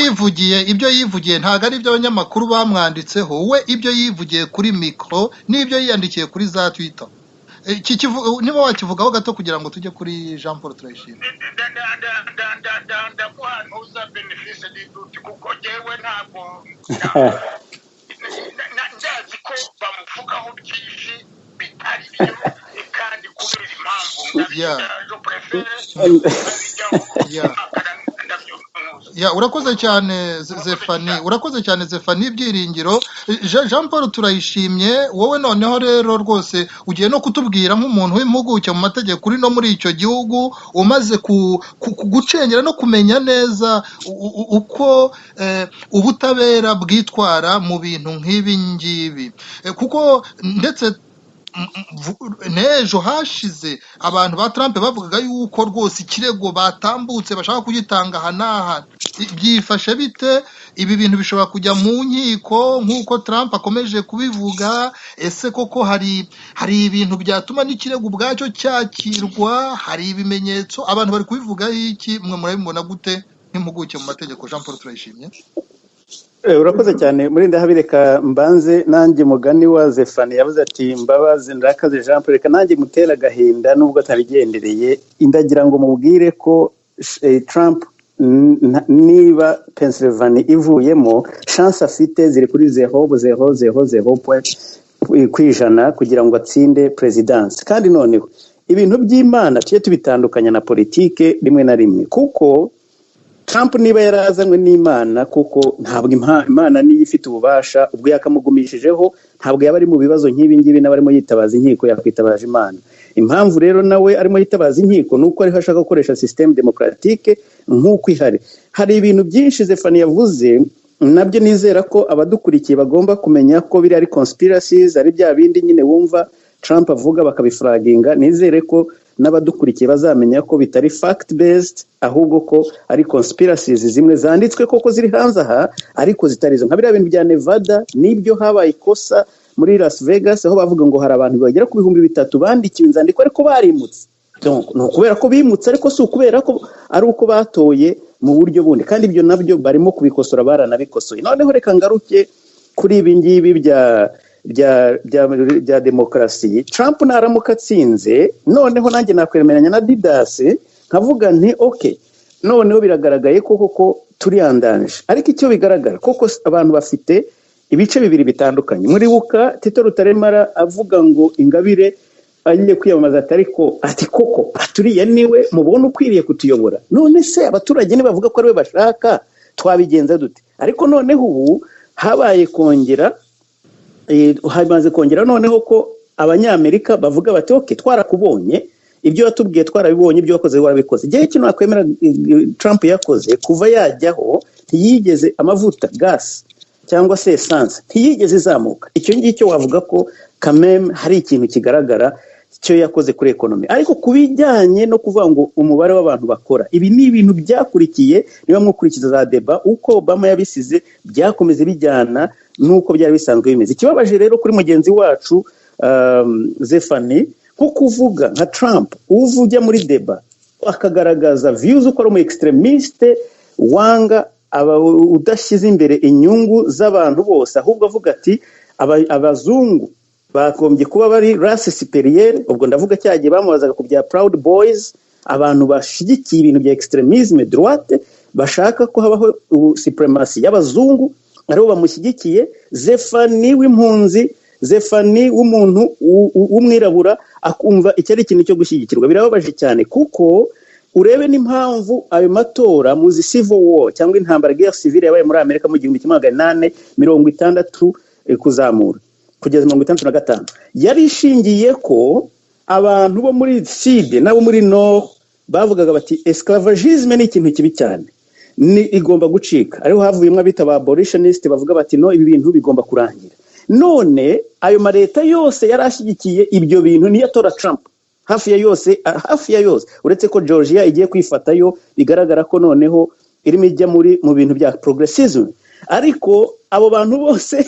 yivugiye ntago ari ibyo abanyamakuru bamwanditseho, we ibyo yivugiye kuri mikro n'ibyo yiyandikiye kuri za Twitter. Niba wakivugaho gato kugira ngo tujye kuri Jean Paul Turayishimye. Ndamuhanuza benefice d'idute kuko jewe ntabwo ndazi ko bamuvugaho byinshi bitari byo kandi kubera impamvu je préfère urakoze cyane Zefani Byiringiro. Jean Paul Turayishimye, wowe noneho rero rwose ugiye no kutubwira nk'umuntu w'impuguke mu mategeko uri no muri icyo gihugu umaze gucengera no kumenya neza uko ubutabera bwitwara mu bintu nk'ibi ngibi, kuko ndetse n'ejo hashize abantu ba Trump bavugaga yuko rwose ikirego batambutse bashaka kugitanga aha n'aha. Byifashe bite? Ibi bintu bishobora kujya mu nkiko nk'uko Trump akomeje kubivuga? Ese koko hari ibintu byatuma n'ikirego ubwacyo cyakirwa? Hari ibimenyetso? Abantu bari kubivugaho iki? Mwe murabibona gute nk'impuguke mu mategeko? Jean Paul Turayishimye. Urakoze cyane muri ndahabireka mbanze nanjye mugani wa Zefani yavuze ati mbabazi ndakaze Jean Paul, reka nanjye mutera agahinda nubwo atarigendereye. Indagira ngo mubwire ko Trump niba Pennsylvania ivuyemo chance afite ziri kuri 0.000% kugira ngo atsinde presidence. Kandi noneho ibintu by'Imana tujye tubitandukanya na politike rimwe na rimwe, kuko Trump niba yarazanywe n'Imana kuko ntabwo Imana niyo ifite ububasha ubwo yakamugumishijeho ntabwo yaba ari mu bibazo nk'ibi ngibi n'abarimo yitabaza inkiko yakwitabaje Imana. Impamvu rero nawe arimo yitabaza inkiko nuko ariho ashaka gukoresha système démocratique nk'uko ihari. Hari ibintu byinshi Zefani yavuze nabyo nizera ko abadukurikiye bagomba kumenya ko biri ari conspiracies, ari bya bindi nyine wumva Trump avuga bakabiflaginga. Nizere ko n'abadukurikiye bazamenya ko bitari fact based ahubwo ko ari conspiracies zimwe zanditswe koko ziri hanze aha ariko zitarizo. Nka biriya bintu bya Nevada nibyo habaye ikosa muri Las Vegas aho bavuga ngo hari abantu bagera ku 3,000 bandikiwe inzandiko ariko barimutse. Donc no kubera ko bimutse ariko si ukubera ko ari uko batoye mu buryo bundi, kandi ibyo nabyo barimo kubikosora baranabikosoye. Noneho reka ngaruke kuri ibi ngibi bya demokarasi. Trump naramuka atsinze noneho nanjye nakwemeranya na Didas nkavuga nti okay, noneho biragaragaye koko turi andanje, ariko icyo bigaragara koko abantu bafite ibice bibiri bitandukanye. Muri buka Tito Rutaremara avuga ngo Ingabire agiye kwiyamamaza ariko ati koko aturiye niwe mubona ukwiriye kutuyobora. None se abaturage nibavuga ko ariwe bashaka twabigenza dute? Ariko noneho ubu habaye hamaze kongera noneho ko abanyamerika bavuga bati okay, twarakubonye, ibyo watubwiye twarabibonye, ibyo wakoze warabikoze. Igihe kino nakwemera Trump yakoze kuva yajyaho ntiyigeze amavuta gas cyangwa se essence ntiyigeze izamuka. Icyo ngicyo wavuga ko kameme hari ikintu kigaragara cyo yakoze kuri economy. Ariko kubijyanye no kuvuga ngo umubare w'abantu bakora, ibi ni ibintu byakurikiye niba mwukurikiza za deba uko Obama yabisize byakomeze bijyana nuko byari bisanzwe bimeze. Ikibabaje rero kuri mugenzi wacu Zefani nko kuvuga nka Trump ujya muri deba akagaragaza views uko ari mu extremiste wanga udashyize imbere inyungu z'abantu bose, ahubwo avuga ati abazungu bakombye kuba bari race supérieure. Ubwo ndavuga cyagiye bamubazaga ku bya Proud Boys, abantu bashigikiye ibintu bya extremisme droite bashaka ko habaho supremacy y'abazungu aribo bamushyigikiye. Zefani w'impunzi, Zefani w'umuntu w'umwirabura akumva icyo ari ikintu cyo gushyigikirwa. Birababaje cyane kuko urebe n'impamvu ayo matora muzi civil war cyangwa intambara guerre civile yabaye muri Amerika mu 1860 kuzamura kugeza 1955 yari ishingiye ko abantu bo muri sud nabo muri nord bavugaga bati esclavagisme ni ikintu kibi cyane, ni igomba gucika. Ariho havuyemo abita ba abolitionist bavuga bati no, ibi bintu bigomba kurangira. None ayo mareta yose yarashyigikiye ibyo bintu niyo atora Trump hafi ya yose uretse ko Georgia igiye kwifatayo bigaragara ko noneho irimo ijya mu bintu bya progressism. Ariko abo bantu bose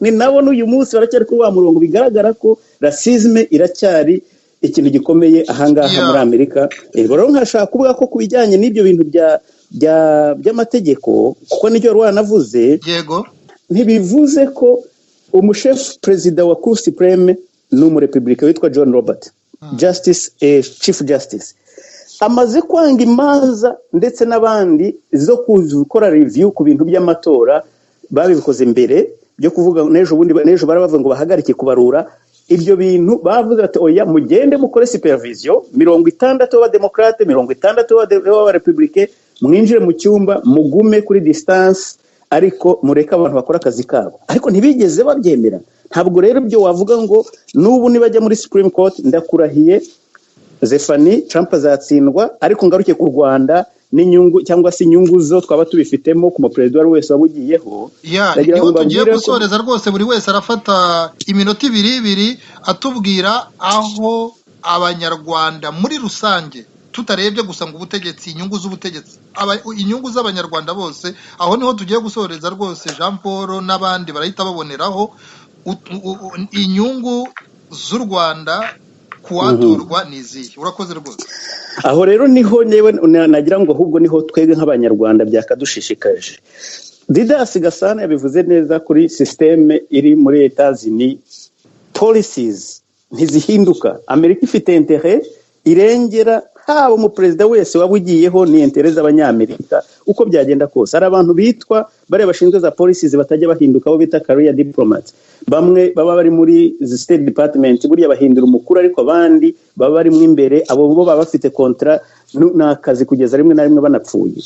ni nabo n'uyu munsi baracyari kuri wa murongo. Bigaragara ko racisme iracyari ikintu gikomeye ahangaha muri Amerika. Rero nkashaka kuvuga ko kubijyanye n'ibyo bintu by'amategeko kuko nicyo rwanavuze, yego, ntibivuze ko umushefu perezida wa Cour Supreme ni umurepublika witwa John Robert Justice, Chief Justice, amaze kwanga imanza ndetse n'abandi zo gukora review ku bintu by'amatora babikoze mbere byo kuvuga n'ejo barabavuga ngo bahagarike kubarura ibyo bintu. Bavuze bati oya, mugende mukore supervision 60 b'abademokrate 60 b'abarepublike, mwinjire mu cyumba mugume kuri distance ariko mureka abantu bakora akazi kabo. Ariko ntibigeze babyemera. Ntabwo rero ibyo wavuga ngo n'ubu nibajya muri Supreme Court ndakurahiye Zefani Trump azatsindwa. Ariko ngaruke ku Rwanda n'inyungu cyangwa se inyungu zo twaba tubifitemo ku muperezida wari wese wabugiyeho. Niho tugiye gusoreza rwose, buri wese arafata iminota ibiri atubwira aho abanyarwanda muri rusange, tutarebye gusa ngo ubutegetsi, inyungu z'ubutegetsi, inyungu z'abanyarwanda bose, aho niho tugiye gusoreza rwose. Jean Paul n'abandi barahita baboneraho inyungu z'u Rwanda kuwatorwa nizihe. Urakoze rwose. Aho rero niho newe nagira ngo ahubwo niho twebwe nk'abanyarwanda byakadushishikaje. Didas Gasana yabivuze neza kuri systeme iri muri Etats-Unis. Policies ntizihinduka. Amerika ifite intérêt irengera haba umuperezida wese wabugiyeho ni intérêt z'abanyamerika uko byagenda kose. Hari abantu bitwa bare bashinzwe za policies batajya bahinduka, abo bita career diplomats. Bamwe baba bari muri State Department buriya bahindura umukuru, ariko abandi baba bari mu imbere, abo bo baba bafite contrat n'akazi kugeza rimwe na rimwe banapfuye.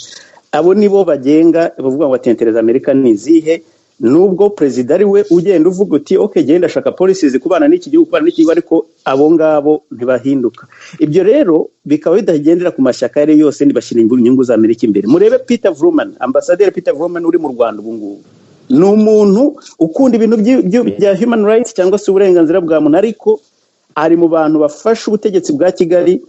abo nibo bagenga bavuga ngo atentereza Amerika ni izihe, nubwo perezida ari we ugenda uvuga uti okay genda shaka policies kubana n'iki gihugu kubana n'iki, ariko abo ngabo ntibahinduka. Ibyo rero bikaba bidagendera ku mashyaka yari yose, ntibashyira inyungu za Amerika imbere. Murebe Peter Vrooman, ambasaderi Peter Vrooman uri mu Rwanda ubu ngubu, ni umuntu ukunda ibintu bya human rights cyangwa se uburenganzira bwa muntu, ariko ari mu bantu bafasha ubutegetsi bwa Kigali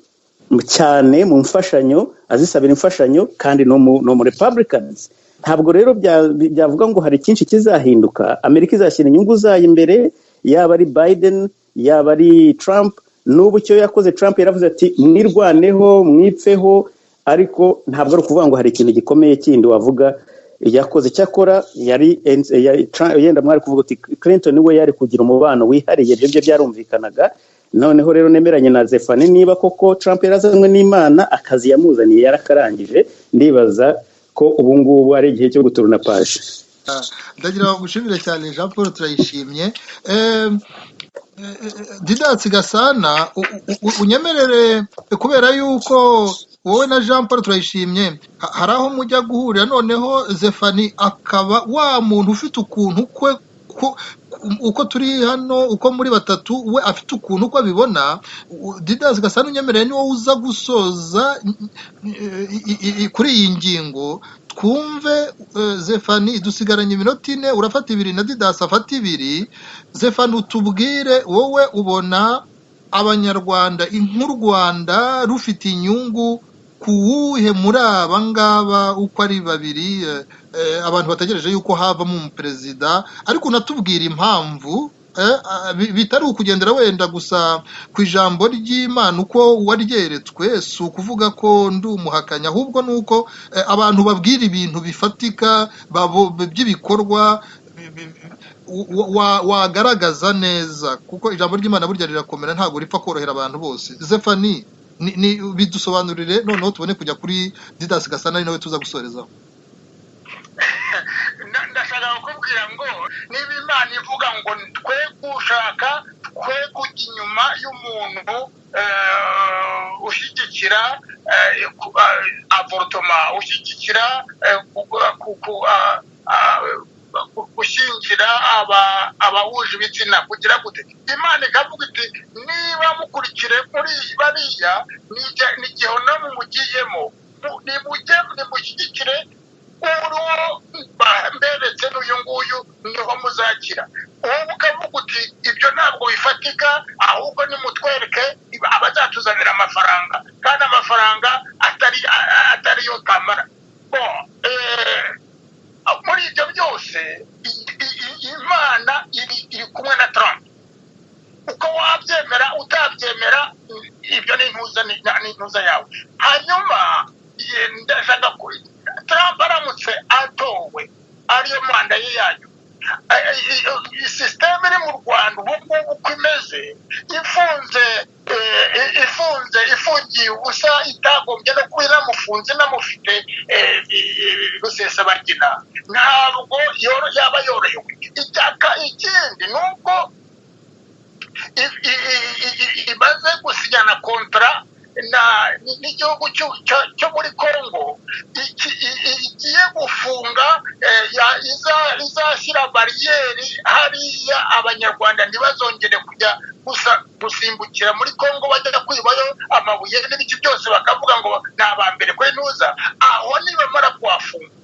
cyane mu mfashanyo, azisabira imfashanyo, kandi no mu Republicans. Ntabwo rero byavuga ngo hari cyinshi kizahinduka. Amerika izashyira inyungu zayo imbere, yaba ari Biden yaba ari Trump. N'ubu cyo yakoze Trump yaravuze ati mwirwaneho mwipfeho, ariko ntabwo ari ukuvuga ngo hari ikintu gikomeye kindi wavuga yakoze. Cyakora yenda mwari kuvuga uti Clinton we yari kugira umubano wihariye, ibyo byarumvikanaga. Noneho rero nemeranye na Zefani, niba koko Trump yarazanywe n'Imana, akazi yamuzaniye yarakarangije, ndibaza ko ubu ngubu ari igihe cyo guturuna paje. Ndagira ngo gushimire cyane Jean Paul, turayishimye. Didas Gasana, unyemerere kubera yuko wowe na Jean Paul turayishimye, hari aho mujya guhurira, noneho Zefani akaba wa muntu ufite ukuntu kwe uko turi hano, uko muri batatu, we afite ukuntu uko abibona. Didas Gasana, unyemerere ni wowe uza gusoza kuri iyi ngingo, twumve Zefani. Dusigaranye iminota 4, urafata 2 na Didas afata 2. Zefani, utubwire wowe ubona abanyarwanda nk'u Rwanda rufite inyungu kuwuhe muri aba ngaba uko ari 2, abantu bategereje yuko havamo umuperezida, ariko unatubwira impamvu bitari ukugendera wenda gusa ku ijambo ry'Imana uko waryeretswe, si ukuvuga ko ndi umuhakanya, ahubwo nuko abantu babwira ibintu bifatika by'ibikorwa wagaragaza neza, kuko ijambo ry'Imana burya rirakomera, ntabwo ripfa korohera abantu bose. Zefani, bidusobanurire noneho tubone kujya kuri Didas Gasana, ari nawe tuza gusorezaho. Ndashaka kukubwira ngo niba Imana ivuga ngo twe gushaka, twe kujya inyuma y'umuntu ushyigikira avortoma, ushyigikira gushyingira abahuje ibitsina, kugira gute. Imana ikavuga iti niba mukurikire muri bariya ni Gehonomu mugiyemo, nimushyigikire uwo mberetse n'uyu nguyu, niho muzakira. Ubu ukavuga uti ibyo ntabwo bifatika, ahubwo nimutwereke abazatuzanira amafaranga, kandi amafaranga atari yo kamara. Muri ibyo byose Imana iri kumwe na Trump. Uko wabyemera utabyemera, ibyo ni intuza yawe. Hanyuma ndashaka Trump aramutse atowe, ariyo manda ye yanyu, sisiteme iri mu Rwanda ubu ngubu uko imeze, ifungiye ubusa, itagombye no kuba inamufunze inamufite rusesabagina, ntabwo yaba yorohewe. Ikindi ni uko imaze gusinyana kontra n'igihugu cyo muri Congo, igiye gufunga, izashyira bariyeri hariya, abanyarwanda ntibazongere kujya gusimbukira muri Congo bajya kwibayo amabuye n'ibiki byose, bakavuga ngo ni abambere kuri ntuza. Aho nibamara kuhafunga,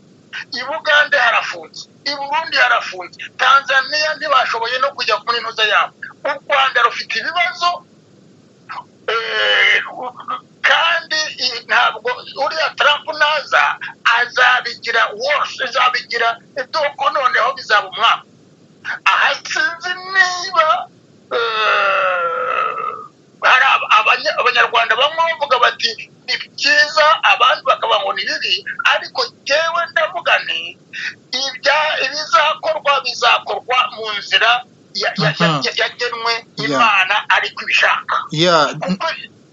i Bugande harafunze, i Burundi harafunze, Tanzania ntibashoboye no kujya muri ntuza yabo. U Rwanda rufite ibibazo, kandi ntabwo uriya Trump naza azabigira wose, azabigira idoko, noneho bizaba umwaka. Aha sinzi niba hari abanyarwanda bamwe bavuga bati ni byiza, abandi bakavuga ngo ni bibi, ariko jyewe ndavuga nti ibizakorwa bizakorwa mu nzira yagenwe Imana ariko ibishaka. Kuko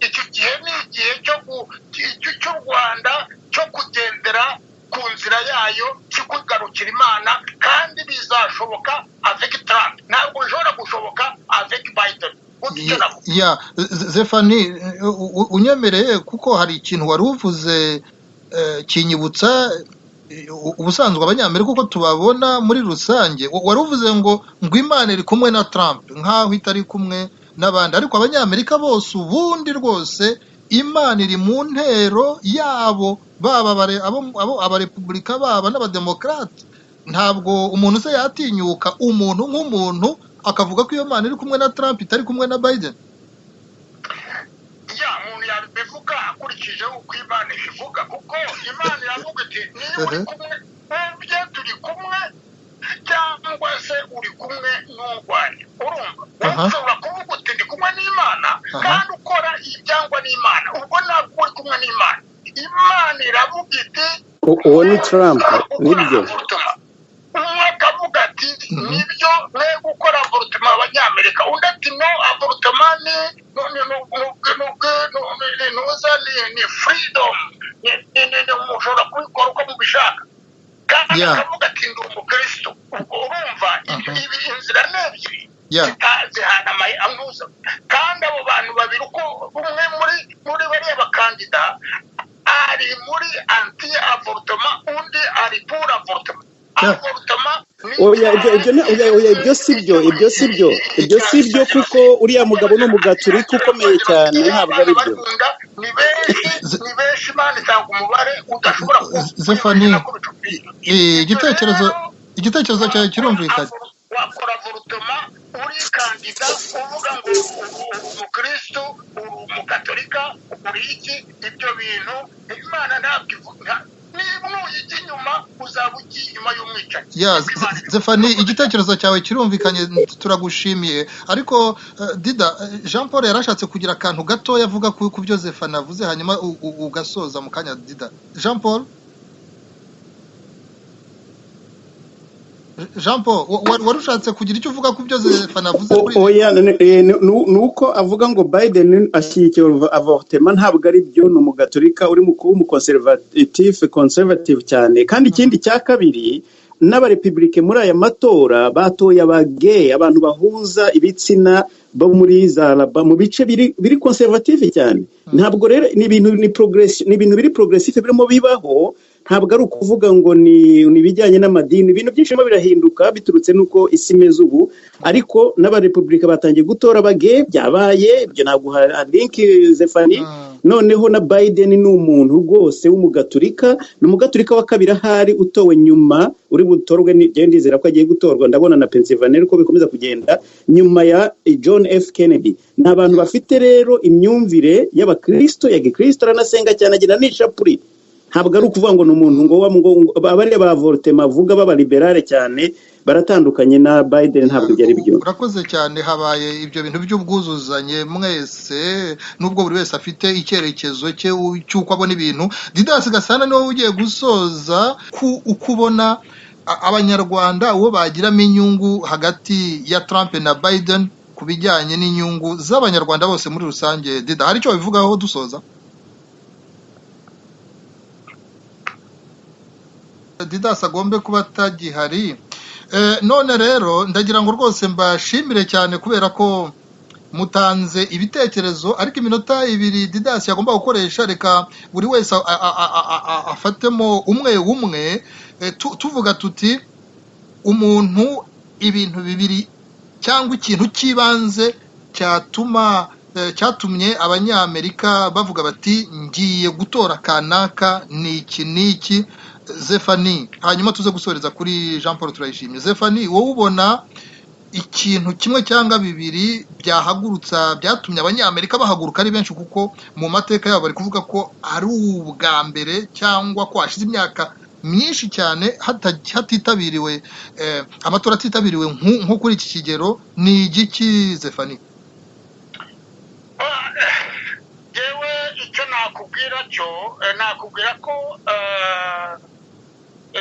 iki gihe ni igihe cy'u Rwanda cyo kugendera ku nzira yayo, cyo kugarukira Imana, kandi bizashoboka avec Trump, ntabwo bishobora gushoboka avec Biden. Zefani, unyemereye kuko hari ikintu wari uvuze kinyibutsa ubusanzwe abanyamerika uko tubabona muri rusange wari uvuze ngo Imana iri kumwe na Trump nkaho itari kumwe n'abandi, ariko abanyamerika bose ubundi rwose Imana iri mu ntero yabo, baba abarepublika baba n'abademokarate. Ntabwo umuntu se yatinyuka umuntu nk'umuntu akavuga ko iyo Mana iri kumwe na Trump itari kumwe na Biden. Umuntu yabivuga akurikije uko Imana ivuga, kuko Imana iravuga iti niba uri kumwe ubye turi kumwe cyangwa se uri kumwe n'urwanya. Urumva ushobora kuvuga uti ndi kumwe n'Imana kandi ukora ibyangwa n'Imana, ubwo ntabwo uri kumwe n'Imana. Imana iravuga iti uwo ni Trump, nibyo umwe akavuga ati nibyo mwe gukora avorutema abanyamerika, undi ati no avorutema ni freedom, mushobora kubikora uko mubishaka, kandi akavuga ati ndi umukristo. Urumva inzira ni ebyiri zihana amahuza, kandi abo bantu babiri uko umwe muri bariya bakandida ari muri anti avorutema, undi ari pour avorutema. ibyo si byo kuko uriya mugabo ni umugaturika ukomeye cyane, ntabwo ari byo. Ni benshi Imana itanga umubare udashobora Zefani, igitekerezo cyawe kirumvikanye. wakora avorutema uri kandida uvuga ngo umukristo uri umugatolika uri iki, ibyo bintu Imana ntabwo ivuga. Niba ujya inyuma uzaba ugiye inyuma y'umwicanyi. Zefani, igitekerezo cyawe kirumvikanye, turagushimiye. Ariko Dida, Jean Paul yarashatse kugira akantu gato yavuga ku byo Zefani avuze, hanyuma ugasoza mu kanya. Dida, Jean Paul wari ushatse kugira icyo uvuga ku byo Zefani avuze ni uko avuga ngo Biden ashyigikiye avortement, ntabwo ari byo. ni umugaturika uri mu kuba conservative cyane. kandi ikindi cya kabiri, n'abarepublike muri aya matora batoye abagay, abantu bahuza ibitsina bo muri mu bice biri conservative cyane. ntabwo rero ni ibintu biri progressive birimo bibaho, ntabwo ari ukuvuga ngo ni ibijyanye n'amadini. ibintu byinshi birimo birahinduka biturutse n'uko isi imeze ubu, ariko n'abarepublika batangiye gutora abagay, byabaye ibyo. ntabwo link Zefani. noneho na Biden ni umuntu rwose w'umugaturika, ni umugaturika wa kabiri ahari utowe nyuma, uri butorwe ndizera ko agiye gutorwa, ndabona na Pennsylvania uko bikomeza kugenda, nyuma ya John F Kennedy. ni abantu bafite rero imyumvire y'abakristo, ya gikristo, aranasenga cyane, agira n'ishapuri. ntabwo ari ukuvuga ngo ni umuntu ngo abariya ba avorutema avuga b'abaliberale cyane, baratandukanye na Biden. ntabwo byari byo. Urakoze cyane. habaye ibyo bintu by'ubwuzuzanye mwese, nubwo buri wese afite icyerekezo cye cy'uko abona ibintu. Didas Gasana niwe ugiye gusoza uko ubona abanyarwanda uwo bagiramo inyungu hagati ya Trump na Biden ku bijyanye n'inyungu z'abanyarwanda bose muri rusange. Dida, hari icyo bivugaho dusoza? Didas agombe kuba atagihari. none rero ndagira ngo rwose mbashimire cyane kubera ko mutanze ibitekerezo, ariko iminota 2 Didas yagomba gukoresha, reka buri wese afatemo umwe tuvuga tuti umuntu ibintu bibiri cyangwa ikintu cy'ibanze cyatumye abanyamerika bavuga bati ngiye gutora kanaka ni iki. Zefani, hanyuma tuze gusoreza kuri Jean Paul Turayishimye. Zefani, wowe ubona ikintu kimwe cyangwa bibiri byatumye abanyamerika bahaguruka ari benshi, kuko mu mateka yabo bari kuvuga ko ari ubwa mbere cyangwa ko hashize imyaka myinshi cyane hatitabiriwe amatora atitabiriwe nko kuri iki kigero. ni igiki Zefani? yewe icyo nakubwira ko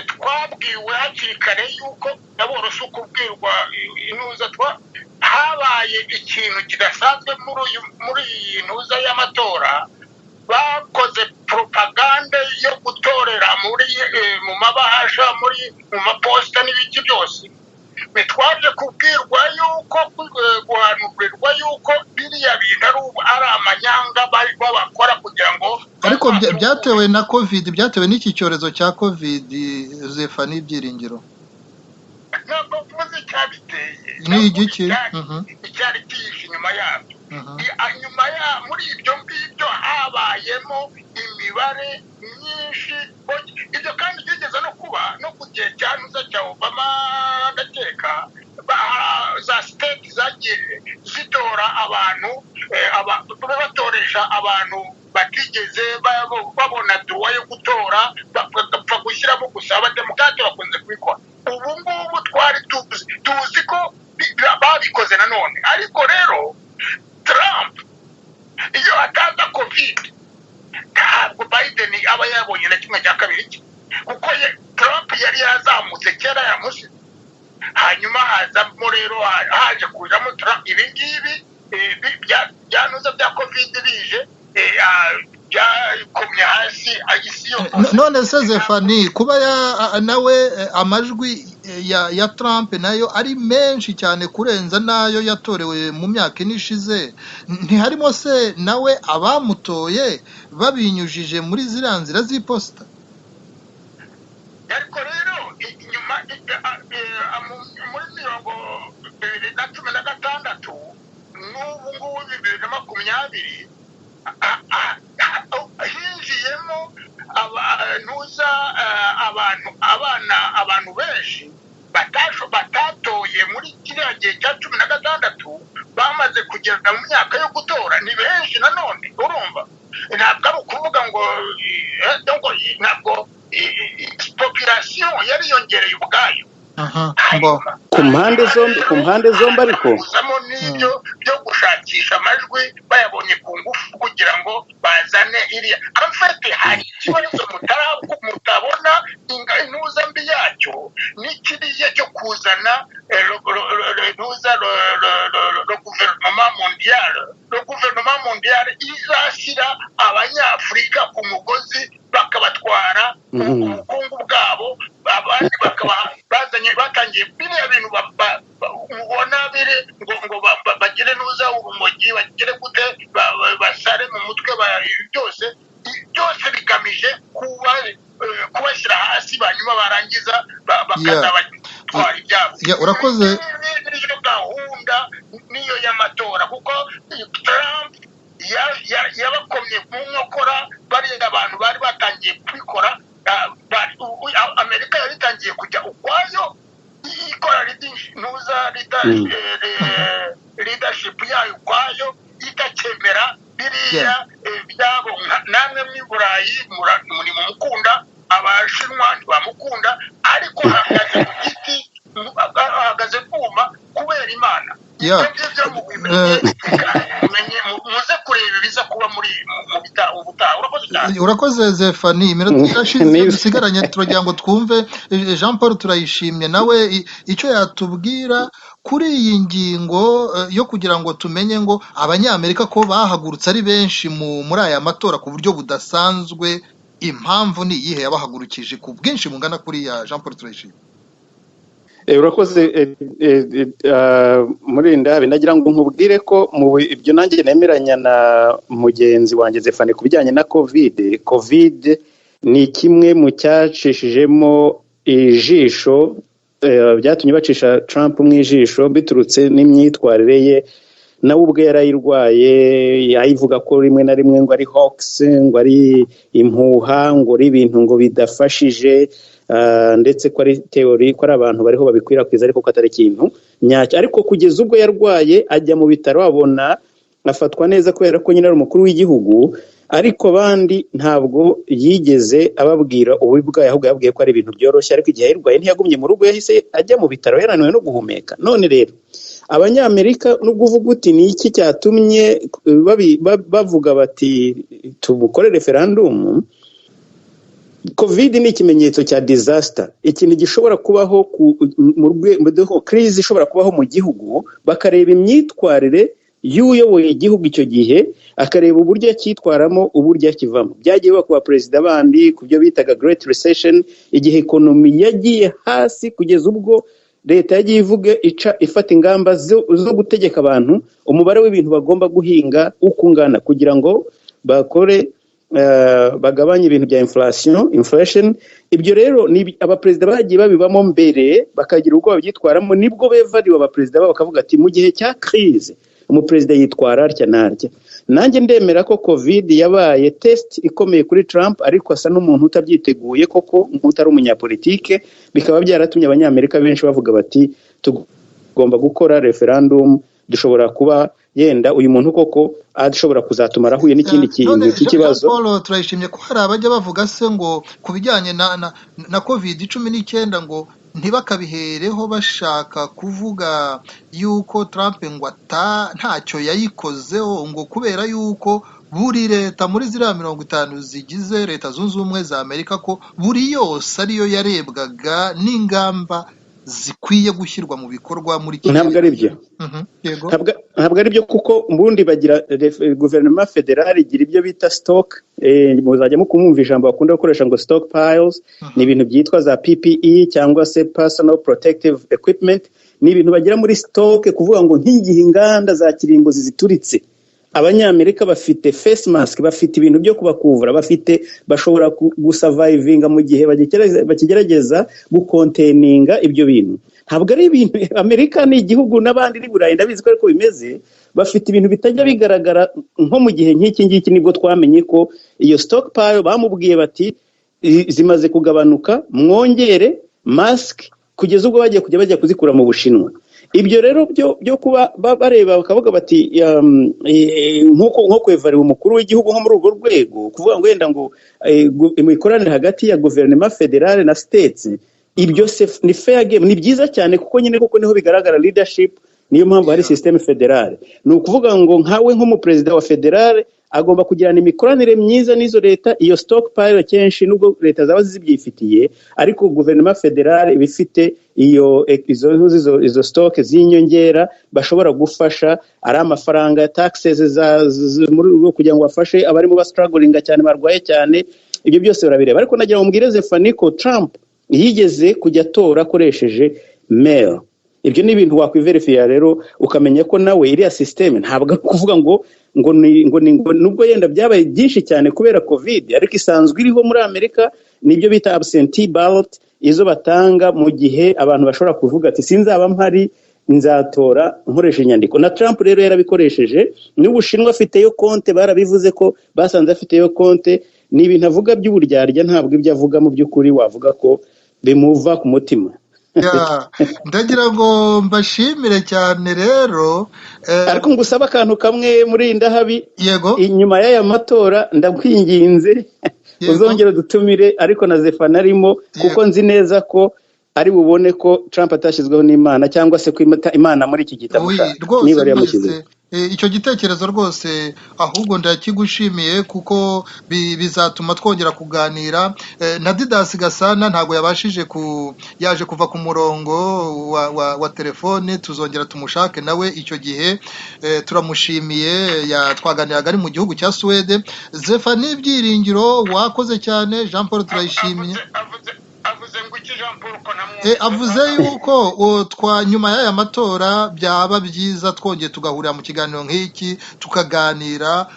twabwiwe hakiri kare yuko naboroshe kubwirwa intuza habaye ikintu kidasanzwe muri iyi ntuza y'amatora. bakoze propaganda yo gutorera mu mabahasha, mu maposita n'ibiki byose, twaje kubwirwa yuko guhanurirwa yuko biriya bintu ari amanyanga bakora kugira ngo ariko byatewe na covid, byatewe n'iki cyorezo cya covid, Zefani Byiringiro. ntabwo tuzi icyabiteye Ni igiki? icyari kihishe inyuma yabyo. Nyuma muri ibyo ngibyo habayemo imibare myinshi, ibyo kandi byigeze no kuba no ku gihe cya nuza cya Obama, ndakeka za state zagiye zitora abantu batoresha abantu batigeze babona duwa yo gutora, bapfa gushyiramo gusa abademokarate bakunze kubikora. ubu ngubu twari tuzi ko babikoze nanone, ariko rero Trump iyo ataza covid ntabwo Biden aba yabonye na kimwe cya kabiri cye, kuko Trump yari yazamutse kera yamusize, hanyuma hazamo rero haje kujamo Trump. Ibi ngibi byanuza bya covid bije byakomye hasi isi yose. None se Zefani, kuba nawe amajwi ya Trump nayo ari menshi cyane kurenza nayo yatorewe mu myaka inishize, ntiharimo se nawe abamutoye babinyujije muri ziriya nzira z'iposita? ariko rero inyuma muri 2016 n'ubu ngubu 2020 hinjiyemo abantu benshi batatoye muri kiriya gihe cya 16 bamaze kugera mu myaka yo gutora. Ni benshi nanone, urumva, ntabwo ari ukuvuga ngo ntabwo population yariyongereye ubwayo. ku mpande zombi ariko uzamo n'ibyo byo gushakisha amajwi bayabonye ku ngufu kugira ngo bazane iriya. Amfete hari ikibazo mutabona intuza mbi yacyo n'ikiriya cyo kuzana guverinoma mondiyale izashyira abanyafurika ku mugozi bakabatwara ubukungu bwabo, abandi bakaba batangiye biriya bintu ubona biri ngo bagire nuza urumogi, bagire gute, basare mu mutwe, byose bigamije kubashyira hasi, hanyuma barangiza bakazabatwara ibyabo. Urakoze. Niyo gahunda niyo y'amatora, kuko Trump yabakomye mu nkokora bariya abantu bari batangiye kubikora. Amerika yari itangiye kujya ukwayo ikora leadership yayo ukwayo, itakemera biriya byabo. Namwe muri Burayi muri mu mukunda, abashinwa ntibamukunda, ariko ahagaze ku giti, ahagaze kuma kubera Imana. Muze kureba ibiza kuba muri ubutaha. Urakoze Zefani, iminota irashize dusigaranye, turagira ngo twumve Jean Paul Turayishimye nawe icyo yatubwira kuri iyi ngingo yo kugira ngo tumenye ngo abanyamerika ko bahagurutse ari benshi muri aya matora ku buryo budasanzwe, impamvu ni iyihe yabahagurukije ku bwinshi bungana kuri ya Jean Paul Turayishimye? Urakoze Murinda, binagira ngo nkubwire ko mu ibyo nanjye nemeranya na mugenzi wanjye Zefani ku bijyanye na covid ni kimwe mu cyacishijemo ijisho, byatumye bacisha Trump mu ijisho biturutse n'imyitwarire ye. Nawe ubwe yarayirwaye, yayivuga ko rimwe na rimwe ngo ari hoax, ngo ari impuha, ngo ari ibintu ngo bidafashije, ndetse ko ari teori, ko ari abantu bariho babikwirakwiza ariko ko atari ikintu nyacyo. Ariko kugeza ubwo yarwaye ajya mu bitaro, abona afatwa neza kubera ko nyine ari umukuru w'igihugu, ariko abandi ntabwo yigeze ababwira ububi bwayo, ahubwo yabwiye ko ari ibintu byoroshye. Ariko igihe yarwaye ntiyagumye mu rugo, yahise ajya mu bitaro yananiwe no guhumeka. None rero abanyamerika nubwo uvuga uti ni iki cyatumye bavuga bati tubukore referendum, covid ni ikimenyetso cya disaster, ikintu gishobora kubaho mu rwego crise ishobora kubaho mu gihugu, bakareba imyitwarire y'uyoboye igihugu icyo gihe, akareba uburyo cyitwaramo, uburyo kivamo. Byagiye biba ku baperezida bandi ku byo bitaga Great Recession, igihe ekonomi yagiye hasi kugeza ubwo leta yagiye ivuga ifata ingamba zo gutegeka abantu umubare w'ibintu bagomba guhinga uko ungana kugira ngo bakore bagabanye ibintu bya inflation. Ibyo rero ni abaperezida bagiye babibamo mbere bakagira ubwo babyitwaramo, nibwo bevariwe abaperezida babo bakavuga ati mu gihe cya crise umuperezida yitwara atya narya. Nanjye ndemera ko covid yabaye test ikomeye kuri Trump, ariko asa n'umuntu utabyiteguye koko nk'utari umunyapolitike, bikaba byaratumye abanyamerika benshi bavuga bati tugomba gukora referendum, dushobora kuba yenda uyu muntu koko ashobora kuzatuma arahuye n'ikindi kintu cy'ikibazo. Paul, turayishimye ko hari abajya bavuga se ngo ku bijyanye na covid-19 ngo ntibakabihereho bashaka kuvuga yuko Trump ngo ntacyo yayikozeho, ngo kubera yuko buri leta muri ziriya 50 zigize leta zunze ubumwe za Amerika ko buri yose ariyo yarebwaga n'ingamba zikwiye gushyirwa mu bikorwa muri iki. Ntabwo ari byo. Ntabwo ari byo kuko mbundi bagira guverinoma federale igira ibyo bita stock, muzajya mukumva ijambo bakunda gukoresha ngo stockpiles, ni ibintu byitwa za PPE cyangwa se personal protective equipment, ni ibintu bagira muri stock kuvuga ngo nk'igihe inganda za kirimbuzi zituritse abanyamerika bafite face mask, bafite ibintu byo kubakuvura, bashobora gusurvivinga mu gihe bakigerageza gucontaininga ibyo bintu. Ntabwo ari ibintu Amerika ni igihugu n'abandi ni Burayi ndabizi ko ariko bimeze, bafite ibintu bitajya bigaragara. Nko mu gihe nk'iki ngiki nibwo twamenye ko iyo stockpile bamubwiye bati zimaze kugabanuka, mwongere mask, kugeza ubwo bagiye bajya kuzikura mu Bushinwa. Ibyo rero byo kuba bareba bakavuga bati nko kwevariwe umukuru w'igihugu nko muri urwo rwego, kuvuga ngo wenda ngo imikoranire hagati ya guverinoma federale na states, ibyo ni fair game, ni byiza cyane kuko nyine kuko niho bigaragara leadership. Niyo mpamvu hari system federale. Ni ukuvuga ngo nkawe nk'umuperezida wa federale agomba kugirana imikoranire myiza n'izo leta. Iyo stockpile kenshi nubwo leta zaba zibyifitiye, ariko guverinoma federale ibifite izo stock z'inyongera bashobora gufasha, ari amafaranga ya taxes muri kugira ngo bafashe abarimo ba strugglinga cyane, barwaye cyane. Ibyo byose barabireba, ariko nagira ngo mbwire Zephanie ko Trump yigeze kujya atora akoresheje mail. Ibyo ni ibintu wakwiverifya rero ukamenya ko nawe iriya system ntabwo kuvuga ngo nubwo yenda byabaye byinshi cyane kubera covid, ariko isanzwe iriho muri Amerika. Nibyo bita absentee ballot, izo batanga mu gihe abantu bashobora kuvuga ati sinzaba mpari, nzatora nkoresha inyandiko. Na Trump rero yarabikoresheje. N'Ubushinwa afiteyo konte, barabivuze ko basanze afiteyo konte. Ni ibintu avuga by'uburyarya, ntabwo ibyo avuga mu by'ukuri wavuga ko bimuva ku mutima. Ndagira ngo mbashimire cyane rero, ariko ngusaba akantu kamwe muri Ndahabi. Yego, inyuma y'aya matora ndakwinginze uzongera dutumire ariko na Zephanie arimo, kuko nzi neza ko ari bubone ko Trump atashyizweho n'Imana, cyangwa se kwimata Imana muri iki gitabo niba ari yamushyize. Icyo gitekerezo rwose ahubwo ndakigushimiye kuko bizatuma twongera kuganira. Na Didas Gasana ntago yabashije yaje kuva ku murongo wa telefone, tuzongera tumushake nawe icyo gihe. Turamushimiye, twaganiraga ari mu gihugu cya Sweden. Zephanie Byiringiro wakoze cyane. Jean Paul turayishimiye. Avuze yuko nyuma y'aya matora byaba byiza twongeye tugahurira mu kiganiro nk'iki tukaganira,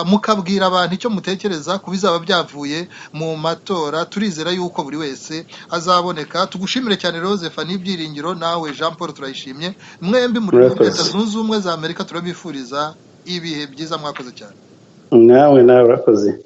mukabwira abantu icyo mutekereza ku bizaba byavuye mu matora. Turizera yuko buri wese azaboneka. Tugushimire cyane rero Zephanie Byiringiro, nawe Jean Paul turayishimye. Mwembi muri Leta Zunze Ubumwe za Amerika turabifuriza ibihe byiza, mwakoze cyane. Nawe urakoze.